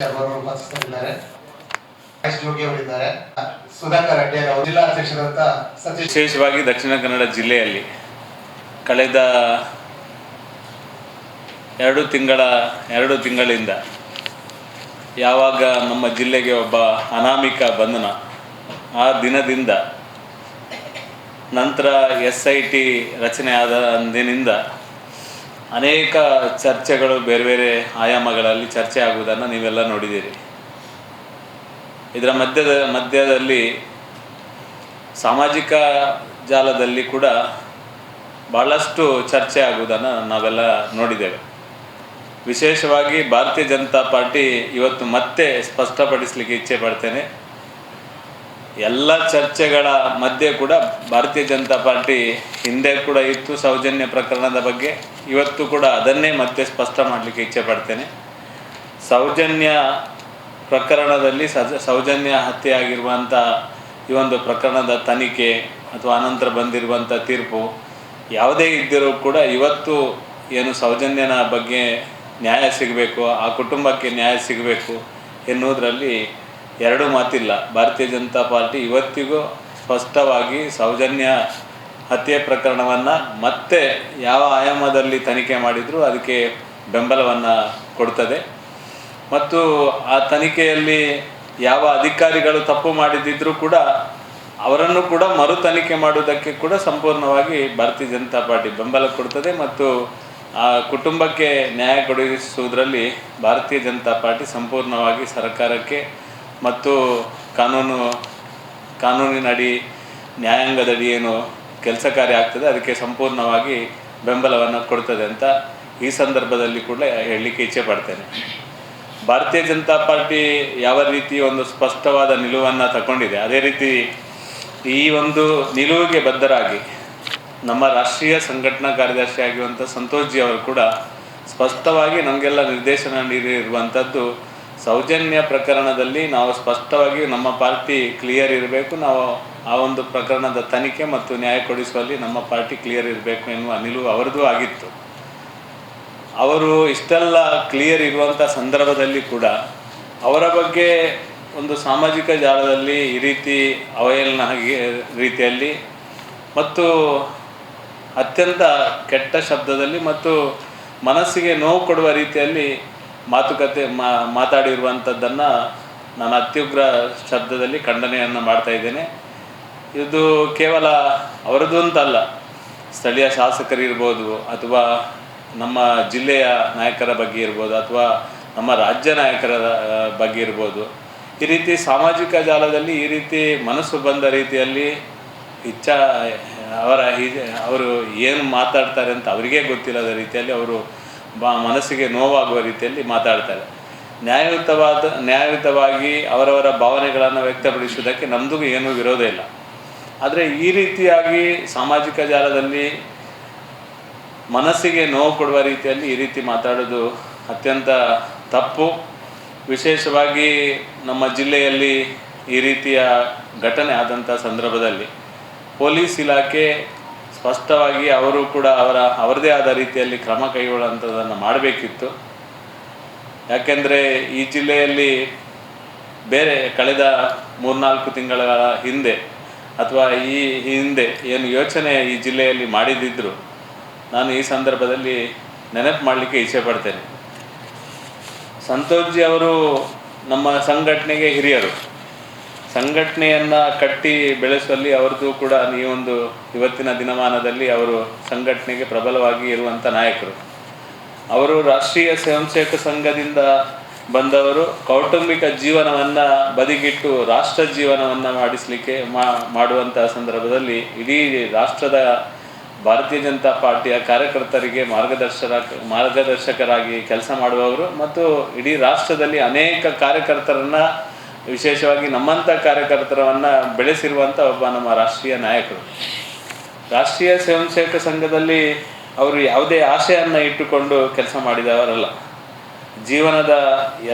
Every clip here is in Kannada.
ಉಪಸ್ಥಿತರಿದ್ದಾರೆ. ಜೋಗಿ ಅವರಿದ್ದಾರೆ. ಸುಧಾಕರ್ ರೆಡ್ಡಿ ಅವರು ಜಿಲ್ಲಾ ಅಧ್ಯಕ್ಷರಂತ ಸತೀಶ್. ವಿಶೇಷವಾಗಿ ದಕ್ಷಿಣ ಕನ್ನಡ ಜಿಲ್ಲೆಯಲ್ಲಿ ಕಳೆದ 2 ತಿಂಗಳಿಂದ ಯಾವಾಗ ನಮ್ಮ ಜಿಲ್ಲೆಗೆ ಒಬ್ಬ ಅನಾಮಿಕ ಬಂಧನ, ಆ ದಿನದಿಂದ ನಂತರ SIT ರಚನೆ ಆದ ಅಂದಿನಿಂದ ಅನೇಕ ಚರ್ಚೆಗಳು ಬೇರೆ ಬೇರೆ ಆಯಾಮಗಳಲ್ಲಿ ಚರ್ಚೆ ಆಗುವುದನ್ನು ನೀವೆಲ್ಲ ನೋಡಿದ್ದೀರಿ. ಇದರ ಮಧ್ಯದಲ್ಲಿ ಸಾಮಾಜಿಕ ಜಾಲದಲ್ಲಿ ಕೂಡ ಭಾಳಷ್ಟು ಚರ್ಚೆ ಆಗುವುದನ್ನು ನಾವೆಲ್ಲ ನೋಡಿದ್ದೇವೆ. ವಿಶೇಷವಾಗಿ ಭಾರತೀಯ ಜನತಾ ಪಾರ್ಟಿ ಇವತ್ತು ಮತ್ತೆ ಸ್ಪಷ್ಟಪಡಿಸಲಿಕ್ಕೆ ಇಚ್ಛೆ ಪಡ್ತೇನೆ. ಎಲ್ಲ ಚರ್ಚೆಗಳ ಮಧ್ಯೆ ಕೂಡ ಭಾರತೀಯ ಜನತಾ ಪಾರ್ಟಿ ಹಿಂದೆ ಕೂಡ ಇತ್ತು ಸೌಜನ್ಯ ಪ್ರಕರಣದ ಬಗ್ಗೆ, ಇವತ್ತು ಕೂಡ ಅದನ್ನೇ ಮತ್ತೆ ಸ್ಪಷ್ಟ ಮಾಡಲಿಕ್ಕೆ ಇಚ್ಛೆ ಪಡ್ತೇನೆ. ಸೌಜನ್ಯ ಪ್ರಕರಣದಲ್ಲಿ ಸೌಜನ್ಯ ಹತ್ಯೆ ಆಗಿರುವಂಥ ಈ ಒಂದು ಪ್ರಕರಣದ ತನಿಖೆ ಅಥವಾ ಅನಂತರ ಬಂದಿರುವಂಥ ತೀರ್ಪು ಯಾವುದೇ ಇದ್ದರೂ ಕೂಡ ಇವತ್ತು ಏನು ಸೌಜನ್ಯನ ಬಗ್ಗೆ ನ್ಯಾಯ ಸಿಗಬೇಕು, ಆ ಕುಟುಂಬಕ್ಕೆ ನ್ಯಾಯ ಸಿಗಬೇಕು ಎನ್ನುವುದರಲ್ಲಿ ಎರಡು ಮಾತಿಲ್ಲ. ಭಾರತೀಯ ಜನತಾ ಪಾರ್ಟಿ ಇವತ್ತಿಗೂ ಸ್ಪಷ್ಟವಾಗಿ ಸೌಜನ್ಯ ಹತ್ಯೆ ಪ್ರಕರಣವನ್ನು ಮತ್ತೆ ಯಾವ ಆಯಾಮದಲ್ಲಿ ತನಿಖೆ ಮಾಡಿದರೂ ಅದಕ್ಕೆ ಬೆಂಬಲವನ್ನು ಕೊಡ್ತದೆ. ಮತ್ತು ಆ ತನಿಖೆಯಲ್ಲಿ ಯಾವ ಅಧಿಕಾರಿಗಳು ತಪ್ಪು ಮಾಡಿದ್ದರೂ ಕೂಡ ಅವರನ್ನು ಕೂಡ ಮರು ತನಿಖೆ ಮಾಡುವುದಕ್ಕೆ ಕೂಡ ಸಂಪೂರ್ಣವಾಗಿ ಭಾರತೀಯ ಜನತಾ ಪಾರ್ಟಿ ಬೆಂಬಲ ಕೊಡ್ತದೆ. ಮತ್ತು ಆ ಕುಟುಂಬಕ್ಕೆ ನ್ಯಾಯ ಕೊಡಿಸುವುದರಲ್ಲಿ ಭಾರತೀಯ ಜನತಾ ಪಾರ್ಟಿ ಸಂಪೂರ್ಣವಾಗಿ ಸರ್ಕಾರಕ್ಕೆ ಮತ್ತು ಕಾನೂನಿನಡಿ ನ್ಯಾಯಾಂಗದಡಿ ಏನು ಕೆಲಸ ಕಾರ್ಯ ಆಗ್ತದೆ ಅದಕ್ಕೆ ಸಂಪೂರ್ಣವಾಗಿ ಬೆಂಬಲವನ್ನು ಕೊಡ್ತದೆ ಅಂತ ಈ ಸಂದರ್ಭದಲ್ಲಿ ಕೂಡ ಹೇಳಲಿಕ್ಕೆ ಇಚ್ಛೆ ಪಡ್ತೇನೆ. ಭಾರತೀಯ ಜನತಾ ಪಾರ್ಟಿ ಯಾವ ರೀತಿ ಒಂದು ಸ್ಪಷ್ಟವಾದ ನಿಲುವನ್ನು ತಗೊಂಡಿದೆ, ಅದೇ ರೀತಿ ಈ ಒಂದು ನಿಲುವಿಗೆ ಬದ್ಧರಾಗಿ ನಮ್ಮ ರಾಷ್ಟ್ರೀಯ ಸಂಘಟನಾ ಕಾರ್ಯದರ್ಶಿ ಆಗಿರುವಂಥ ಸಂತೋಷ್ ಜಿ ಅವರು ಕೂಡ ಸ್ಪಷ್ಟವಾಗಿ ನಮಗೆಲ್ಲ ನಿರ್ದೇಶನ ನೀಡಿರುವಂಥದ್ದು, ಸೌಜನ್ಯ ಪ್ರಕರಣದಲ್ಲಿ ನಾವು ಸ್ಪಷ್ಟವಾಗಿ ನಮ್ಮ ಪಾರ್ಟಿ ಕ್ಲಿಯರ್ ಇರಬೇಕು, ನಾವು ಆ ಒಂದು ಪ್ರಕರಣದ ತನಿಖೆ ಮತ್ತು ನ್ಯಾಯ ಕೊಡಿಸುವಲ್ಲಿ ನಮ್ಮ ಪಾರ್ಟಿ ಕ್ಲಿಯರ್ ಇರಬೇಕು ಎನ್ನುವ ನಿಲುವು ಅವರದ್ದು ಆಗಿತ್ತು. ಅವರು ಇಷ್ಟೆಲ್ಲ ಕ್ಲಿಯರ್ ಇರುವಂಥ ಸಂದರ್ಭದಲ್ಲಿ ಕೂಡ ಅವರ ಬಗ್ಗೆ ಒಂದು ಸಾಮಾಜಿಕ ಜಾಲದಲ್ಲಿ ಈ ರೀತಿ ಅವಹೇಳನ ರೀತಿಯಲ್ಲಿ ಮತ್ತು ಅತ್ಯಂತ ಕೆಟ್ಟ ಶಬ್ದದಲ್ಲಿ ಮತ್ತು ಮನಸ್ಸಿಗೆ ನೋವು ಕೊಡುವ ರೀತಿಯಲ್ಲಿ ಮಾತಾಡಿರುವಂಥದ್ದನ್ನು ನಾನು ಅತ್ಯುಗ್ರ ಶಬ್ದದಲ್ಲಿ ಖಂಡನೆಯನ್ನು ಮಾಡ್ತಾ ಇದ್ದೇನೆ. ಇದು ಕೇವಲ ಅವರದ್ದು ಅಂತಲ್ಲ, ಸ್ಥಳೀಯ ಶಾಸಕರಿರ್ಬೋದು ಅಥವಾ ನಮ್ಮ ಜಿಲ್ಲೆಯ ನಾಯಕರ ಬಗ್ಗೆ ಇರ್ಬೋದು ಅಥವಾ ನಮ್ಮ ರಾಜ್ಯ ನಾಯಕರ ಬಗ್ಗೆ ಇರ್ಬೋದು, ಈ ರೀತಿ ಸಾಮಾಜಿಕ ಜಾಲದಲ್ಲಿ ಈ ರೀತಿ ಮನಸ್ಸು ಬಂದ ರೀತಿಯಲ್ಲಿ ಅವರು ಏನು ಮಾತಾಡ್ತಾರೆ ಅಂತ ಅವರಿಗೇ ಗೊತ್ತಿಲ್ಲದ ರೀತಿಯಲ್ಲಿ ಅವರು ಮನಸ್ಸಿಗೆ ನೋವಾಗುವ ರೀತಿಯಲ್ಲಿ ಮಾತಾಡ್ತಾರೆ. ನ್ಯಾಯಯುತವಾಗಿ ಅವರವರ ಭಾವನೆಗಳನ್ನು ವ್ಯಕ್ತಪಡಿಸುವುದಕ್ಕೆ ನಮ್ಮದು ಏನೂ ವಿರೋಧ ಇಲ್ಲ. ಆದರೆ ಈ ರೀತಿಯಾಗಿ ಸಾಮಾಜಿಕ ಜಾಲದಲ್ಲಿ ಮನಸ್ಸಿಗೆ ನೋವು ಕೊಡುವ ರೀತಿಯಲ್ಲಿ ಈ ರೀತಿ ಮಾತಾಡೋದು ಅತ್ಯಂತ ತಪ್ಪು. ವಿಶೇಷವಾಗಿ ನಮ್ಮ ಜಿಲ್ಲೆಯಲ್ಲಿ ಈ ರೀತಿಯ ಘಟನೆ ಆದಂಥ ಸಂದರ್ಭದಲ್ಲಿ ಪೊಲೀಸ್ ಇಲಾಖೆ ಸ್ಪಷ್ಟವಾಗಿ ಅವರು ಕೂಡ ಅವರದೇ ಆದ ರೀತಿಯಲ್ಲಿ ಕ್ರಮ ಕೈಗೊಳ್ಳುವಂಥದ್ದನ್ನು ಮಾಡಬೇಕಿತ್ತು. ಯಾಕೆಂದರೆ ಈ ಜಿಲ್ಲೆಯಲ್ಲಿ ಬೇರೆ ಕಳೆದ 3-4 ತಿಂಗಳ ಹಿಂದೆ ಅಥವಾ ಈ ಹಿಂದೆ ಏನು ಯೋಚನೆ ಈ ಜಿಲ್ಲೆಯಲ್ಲಿ ಮಾಡಿದ್ದಿದ್ರು ನಾನು ಈ ಸಂದರ್ಭದಲ್ಲಿ ನೆನಪು ಮಾಡಲಿಕ್ಕೆ ಇಚ್ಛೆ ಪಡ್ತೇನೆ. ಸಂತೋಷ್ ಜಿ ಅವರು ನಮ್ಮ ಸಂಘಟನೆಗೆ ಹಿರಿಯರು, ಸಂಘಟನೆಯನ್ನು ಕಟ್ಟಿ ಬೆಳೆಸುವಲ್ಲಿ ಅವ್ರದ್ದು ಕೂಡ ಇವತ್ತಿನ ದಿನಮಾನದಲ್ಲಿ ಅವರು ಸಂಘಟನೆಗೆ ಪ್ರಬಲವಾಗಿ ಇರುವಂಥ ನಾಯಕರು. ಅವರು ರಾಷ್ಟ್ರೀಯ ಸ್ವಯಂ ಸೇವಕ ಸಂಘದಿಂದ ಬಂದವರು. ಕೌಟುಂಬಿಕ ಜೀವನವನ್ನು ಬದಿಗಿಟ್ಟು ರಾಷ್ಟ್ರ ಜೀವನವನ್ನು ಮಾಡುವಂಥ ಸಂದರ್ಭದಲ್ಲಿ ಇಡೀ ರಾಷ್ಟ್ರದ ಭಾರತೀಯ ಜನತಾ ಪಾರ್ಟಿಯ ಕಾರ್ಯಕರ್ತರಿಗೆ ಮಾರ್ಗದರ್ಶಕರಾಗಿ ಕೆಲಸ ಮಾಡುವವರು ಮತ್ತು ಇಡೀ ರಾಷ್ಟ್ರದಲ್ಲಿ ಅನೇಕ ಕಾರ್ಯಕರ್ತರನ್ನು, ವಿಶೇಷವಾಗಿ ನಮ್ಮಂಥ ಕಾರ್ಯಕರ್ತರನ್ನು ಬೆಳೆಸಿರುವಂಥ ಒಬ್ಬ ನಮ್ಮ ರಾಷ್ಟ್ರೀಯ ನಾಯಕರು. ರಾಷ್ಟ್ರೀಯ ಸ್ವಯಂ ಸೇವಕ ಸಂಘದಲ್ಲಿ ಅವರು ಯಾವುದೇ ಆಶೆಯನ್ನು ಇಟ್ಟುಕೊಂಡು ಕೆಲಸ ಮಾಡಿದವರಲ್ಲ. ಜೀವನದ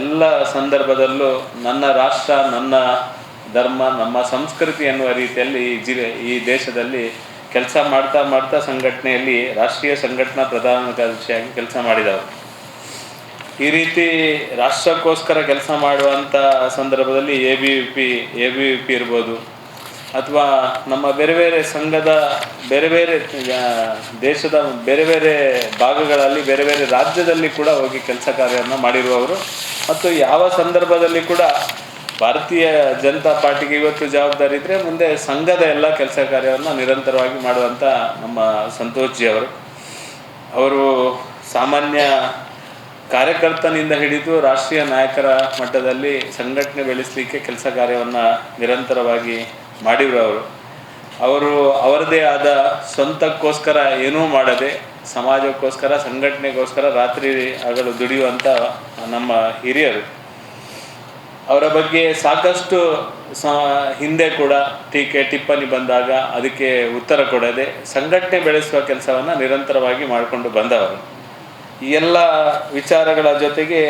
ಎಲ್ಲ ಸಂದರ್ಭದಲ್ಲೂ ನನ್ನ ರಾಷ್ಟ್ರ, ನನ್ನ ಧರ್ಮ, ನಮ್ಮ ಸಂಸ್ಕೃತಿ ಎನ್ನುವ ರೀತಿಯಲ್ಲಿ ಈ ದೇಶದಲ್ಲಿ ಕೆಲಸ ಮಾಡ್ತಾ ಸಂಘಟನೆಯಲ್ಲಿ ರಾಷ್ಟ್ರೀಯ ಸಂಘಟನಾ ಪ್ರಧಾನ ಕಾರ್ಯದರ್ಶಿಯಾಗಿ ಕೆಲಸ ಮಾಡಿದವರು. ಈ ರೀತಿ ರಾಷ್ಟ್ರಕ್ಕೋಸ್ಕರ ಕೆಲಸ ಮಾಡುವಂಥ ಸಂದರ್ಭದಲ್ಲಿ ಎ ಬಿ ವಿ ಪಿ ಇರ್ಬೋದು, ಅಥವಾ ನಮ್ಮ ಬೇರೆ ಬೇರೆ ಸಂಘದ ಬೇರೆ ಬೇರೆ ದೇಶದ ಬೇರೆ ಬೇರೆ ಭಾಗಗಳಲ್ಲಿ ಬೇರೆ ಬೇರೆ ರಾಜ್ಯದಲ್ಲಿ ಕೂಡ ಹೋಗಿ ಕೆಲಸ ಕಾರ್ಯವನ್ನು ಮಾಡಿರುವವರು. ಮತ್ತು ಯಾವ ಸಂದರ್ಭದಲ್ಲಿ ಕೂಡ ಭಾರತೀಯ ಜನತಾ ಪಾರ್ಟಿಗೆ ಇವತ್ತು ಜವಾಬ್ದಾರಿ ಇದ್ದರೆ ಮುಂದೆ ಸಂಘದ ಎಲ್ಲ ಕೆಲಸ ಕಾರ್ಯವನ್ನು ನಿರಂತರವಾಗಿ ಮಾಡುವಂಥ ನಮ್ಮ ಸಂತೋಷ್ ಅವರು ಸಾಮಾನ್ಯ ಕಾರ್ಯಕರ್ತನಿಂದ ಹಿಡಿದು ರಾಷ್ಟ್ರೀಯ ನಾಯಕರ ಮಟ್ಟದಲ್ಲಿ ಸಂಘಟನೆ ಬೆಳೆಸಲಿಕ್ಕೆ ಕೆಲಸ ಕಾರ್ಯವನ್ನು ನಿರಂತರವಾಗಿ ಮಾಡಿರುವವರು. ಅವರು ಅವರದೇ ಆದ ಸ್ವಂತಕ್ಕೋಸ್ಕರ ಏನೂ ಮಾಡದೆ ಸಮಾಜಕ್ಕೋಸ್ಕರ ಸಂಘಟನೆಗೋಸ್ಕರ ರಾತ್ರಿ ಹಗಲು ದುಡಿಯುವಂಥ ನಮ್ಮ ಹಿರಿಯರು. ಅವರ ಬಗ್ಗೆ ಸಾಕಷ್ಟು ಹಿಂದೆ ಕೂಡ ಟೀಕೆ ಟಿಪ್ಪಣಿ ಬಂದಾಗ ಅದಕ್ಕೆ ಉತ್ತರ ಕೊಡದೆ ಸಂಘಟನೆ ಬೆಳೆಸುವ ಕೆಲಸವನ್ನು ನಿರಂತರವಾಗಿ ಮಾಡಿಕೊಂಡು ಬಂದವರು. ಈ ಎಲ್ಲ ವಿಚಾರಗಳ ಜೊತೆಗೆ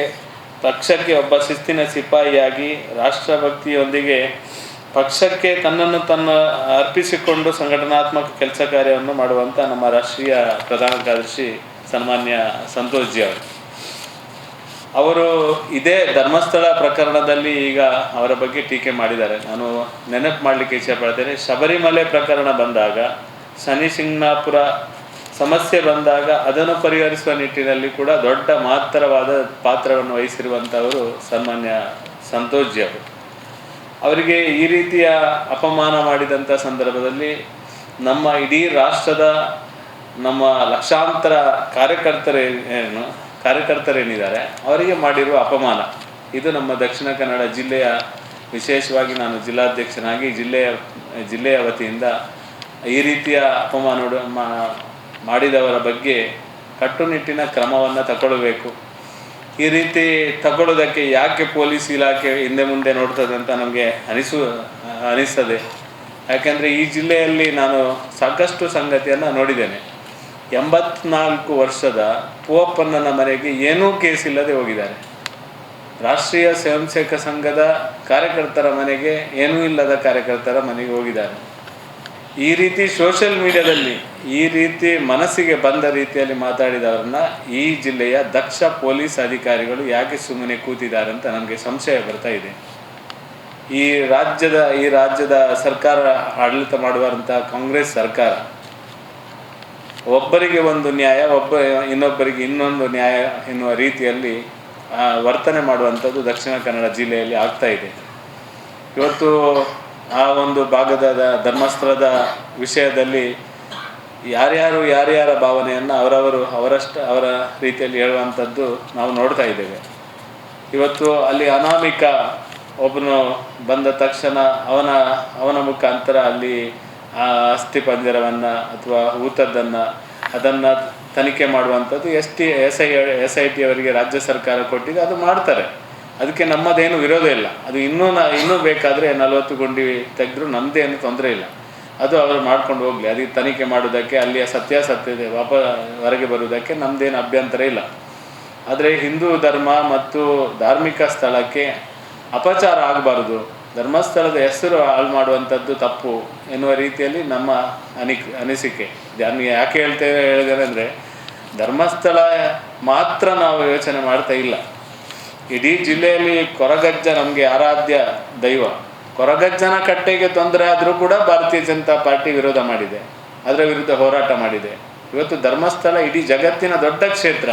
ಪಕ್ಷಕ್ಕೆ ಒಬ್ಬ ಶಿಸ್ತಿನ ಸಿಪಾಯಿಯಾಗಿ ರಾಷ್ಟ್ರಭಕ್ತಿಯೊಂದಿಗೆ ಪಕ್ಷಕ್ಕೆ ತನ್ನನ್ನು ಅರ್ಪಿಸಿಕೊಂಡು ಸಂಘಟನಾತ್ಮಕ ಕೆಲಸ ಕಾರ್ಯವನ್ನು ಮಾಡುವಂಥ ನಮ್ಮ ರಾಷ್ಟ್ರೀಯ ಪ್ರಧಾನ ಕಾರ್ಯದರ್ಶಿ ಸನ್ಮಾನ್ಯ ಸಂತೋಷ್ ಅವರು ಇದೇ ಧರ್ಮಸ್ಥಳ ಪ್ರಕರಣದಲ್ಲಿ ಈಗ ಅವರ ಬಗ್ಗೆ ಟೀಕೆ ಮಾಡಿದ್ದಾರೆ. ನಾನು ನೆನಪು ಮಾಡಲಿಕ್ಕೆ ಇಷ್ಟಪಡ್ತೇನೆ. ಶಬರಿಮಲೆ ಪ್ರಕರಣ ಬಂದಾಗ, ಶನಿ ಶಿಂಗಣಾಪುರ ಸಮಸ್ಯೆ ಬಂದಾಗ ಅದನ್ನು ಪರಿಹರಿಸುವ ನಿಟ್ಟಿನಲ್ಲಿ ಕೂಡ ದೊಡ್ಡ ಮಹತ್ತರವಾದ ಪಾತ್ರವನ್ನು ವಹಿಸಿರುವಂಥವರು ಸನ್ಮಾನ್ಯ ಸಂತೋಷ್ ಅವರಿಗೆ ಈ ರೀತಿಯ ಅಪಮಾನ ಮಾಡಿದಂಥ ಸಂದರ್ಭದಲ್ಲಿ ನಮ್ಮ ಇಡೀ ರಾಷ್ಟ್ರದ ನಮ್ಮ ಲಕ್ಷಾಂತರ ಕಾರ್ಯಕರ್ತರೇನಿದ್ದಾರೆ ಅವರಿಗೆ ಮಾಡಿರುವ ಅಪಮಾನ ಇದು ನಮ್ಮ ದಕ್ಷಿಣ ಕನ್ನಡ ಜಿಲ್ಲೆಯ, ವಿಶೇಷವಾಗಿ ನಾನು ಜಿಲ್ಲಾಧ್ಯಕ್ಷನಾಗಿ ಜಿಲ್ಲೆಯ ವತಿಯಿಂದ ಈ ರೀತಿಯ ಅಪಮಾನ ಮಾಡಿದವರ ಬಗ್ಗೆ ಕಟ್ಟುನಿಟ್ಟಿನ ಕ್ರಮವನ್ನು ತಗೊಳ್ಬೇಕು. ಈ ರೀತಿ ತಗೊಳ್ಳೋದಕ್ಕೆ ಯಾಕೆ ಪೊಲೀಸ್ ಇಲಾಖೆ ಹಿಂದೆ ಮುಂದೆ ನೋಡ್ತದೆ ಅಂತ ನಮಗೆ ಅನಿಸ್ತದೆ. ಯಾಕೆಂದರೆ ಈ ಜಿಲ್ಲೆಯಲ್ಲಿ ನಾನು ಸಾಕಷ್ಟು ಸಂಗತಿಯನ್ನು ನೋಡಿದ್ದೇನೆ. 84 ವರ್ಷದ ಪೋಪಣ್ಣನ ಮನೆಗೆ ಏನೂ ಕೇಸ್ ಇಲ್ಲದೆ ಹೋಗಿದ್ದಾರೆ. ರಾಷ್ಟ್ರೀಯ ಸ್ವಯಂ ಸೇವಕ ಸಂಘದ ಕಾರ್ಯಕರ್ತರ ಮನೆಗೆ ಏನೂ ಇಲ್ಲದ ಕಾರ್ಯಕರ್ತರ ಮನೆಗೆ ಹೋಗಿದ್ದಾರೆ. ಈ ರೀತಿ ಸೋಷಿಯಲ್ ಮೀಡಿಯಾದಲ್ಲಿ ಈ ರೀತಿ ಮನಸ್ಸಿಗೆ ಬಂದ ರೀತಿಯಲ್ಲಿ ಮಾತಾಡಿದವ್ರನ್ನ ಈ ಜಿಲ್ಲೆಯ ದಕ್ಷ ಪೊಲೀಸ್ ಅಧಿಕಾರಿಗಳು ಯಾಕೆ ಸುಮ್ಮನೆ ಕೂತಿದ್ದಾರೆ ಅಂತ ನನಗೆ ಸಂಶಯ ಬರ್ತಾ ಇದೆ. ಈ ರಾಜ್ಯದ ಸರ್ಕಾರ ಆಡಳಿತ ಮಾಡುವಂಥ ಕಾಂಗ್ರೆಸ್ ಸರ್ಕಾರ ಒಬ್ಬರಿಗೆ ಒಂದು ನ್ಯಾಯ, ಇನ್ನೊಬ್ಬರಿಗೆ ಇನ್ನೊಂದು ನ್ಯಾಯ ಎನ್ನುವ ರೀತಿಯಲ್ಲಿ ವರ್ತನೆ ಮಾಡುವಂಥದ್ದು ದಕ್ಷಿಣ ಕನ್ನಡ ಜಿಲ್ಲೆಯಲ್ಲಿ ಆಗ್ತಾ ಇದೆ. ಇವತ್ತು ಆ ಒಂದು ಭಾಗದ ಧರ್ಮಸ್ಥಳದ ವಿಷಯದಲ್ಲಿ ಯಾರ್ಯಾರ ಭಾವನೆಯನ್ನು ಅವರ ರೀತಿಯಲ್ಲಿ ಹೇಳುವಂಥದ್ದು ನಾವು ನೋಡ್ತಾ ಇದ್ದೇವೆ. ಇವತ್ತು ಅಲ್ಲಿ ಅನಾಮಿಕ ಒಬ್ಬನು ಬಂದ ತಕ್ಷಣ ಅವನ ಮುಖಾಂತರ ಅಲ್ಲಿ ಅಸ್ಥಿ ಪಂಜರವನ್ನು ಅಥವಾ ಅದನ್ನು ತನಿಖೆ ಮಾಡುವಂಥದ್ದು ಎಸ್ ಐ ಟಿ ಅವರಿಗೆ ರಾಜ್ಯ ಸರ್ಕಾರ ಕೊಟ್ಟಿದೆ, ಅದು ಮಾಡ್ತಾರೆ. ಅದಕ್ಕೆ ನಮ್ಮದೇನು ವಿರೋಧ ಇಲ್ಲ. ಅದು ಇನ್ನೂ ಬೇಕಾದರೆ 40 ಗುಂಡಿ ತೆಗೆದ್ರು ನಮ್ಮದೇನು ತೊಂದರೆ ಇಲ್ಲ. ಅದು ಅವರು ಮಾಡ್ಕೊಂಡು ಹೋಗಲಿ. ಅದಕ್ಕೆ ತನಿಖೆ ಮಾಡೋದಕ್ಕೆ ಅಲ್ಲಿಯ ಸತ್ಯಾಸತ್ಯತೆ ಹೊರಗೆ ಬರುವುದಕ್ಕೆ ನಮ್ಮದೇನು ಅಭ್ಯಂತರ ಇಲ್ಲ. ಆದರೆ ಹಿಂದೂ ಧರ್ಮ ಮತ್ತು ಧಾರ್ಮಿಕ ಸ್ಥಳಕ್ಕೆ ಅಪಚಾರ ಆಗಬಾರ್ದು, ಧರ್ಮಸ್ಥಳದ ಹೆಸರು ಹಾಳು ಮಾಡುವಂಥದ್ದು ತಪ್ಪು ಎನ್ನುವ ರೀತಿಯಲ್ಲಿ ನಮ್ಮ ಅನಿಸಿಕೆ. ನಾನು ಯಾಕೆ ಹೇಳಿದ್ದೇನೆ ಅಂದರೆ, ಧರ್ಮಸ್ಥಳ ಮಾತ್ರ ನಾವು ಯೋಚನೆ ಮಾಡ್ತಾ ಇಲ್ಲ. ಇಡೀ ಜಿಲ್ಲೆಯಲ್ಲಿ ಕೊರಗಜ್ಜ ನಮಗೆ ಆರಾಧ್ಯ ದೈವ. ಕೊರಗಜ್ಜನ ಕಟ್ಟೆಗೆ ತೊಂದರೆ ಆದರೂ ಕೂಡ ಭಾರತೀಯ ಜನತಾ ಪಾರ್ಟಿ ವಿರೋಧ ಮಾಡಿದೆ, ಅದರ ವಿರುದ್ಧ ಹೋರಾಟ ಮಾಡಿದೆ. ಇವತ್ತು ಧರ್ಮಸ್ಥಳ ಇಡೀ ಜಗತ್ತಿನ ದೊಡ್ಡ ಕ್ಷೇತ್ರ,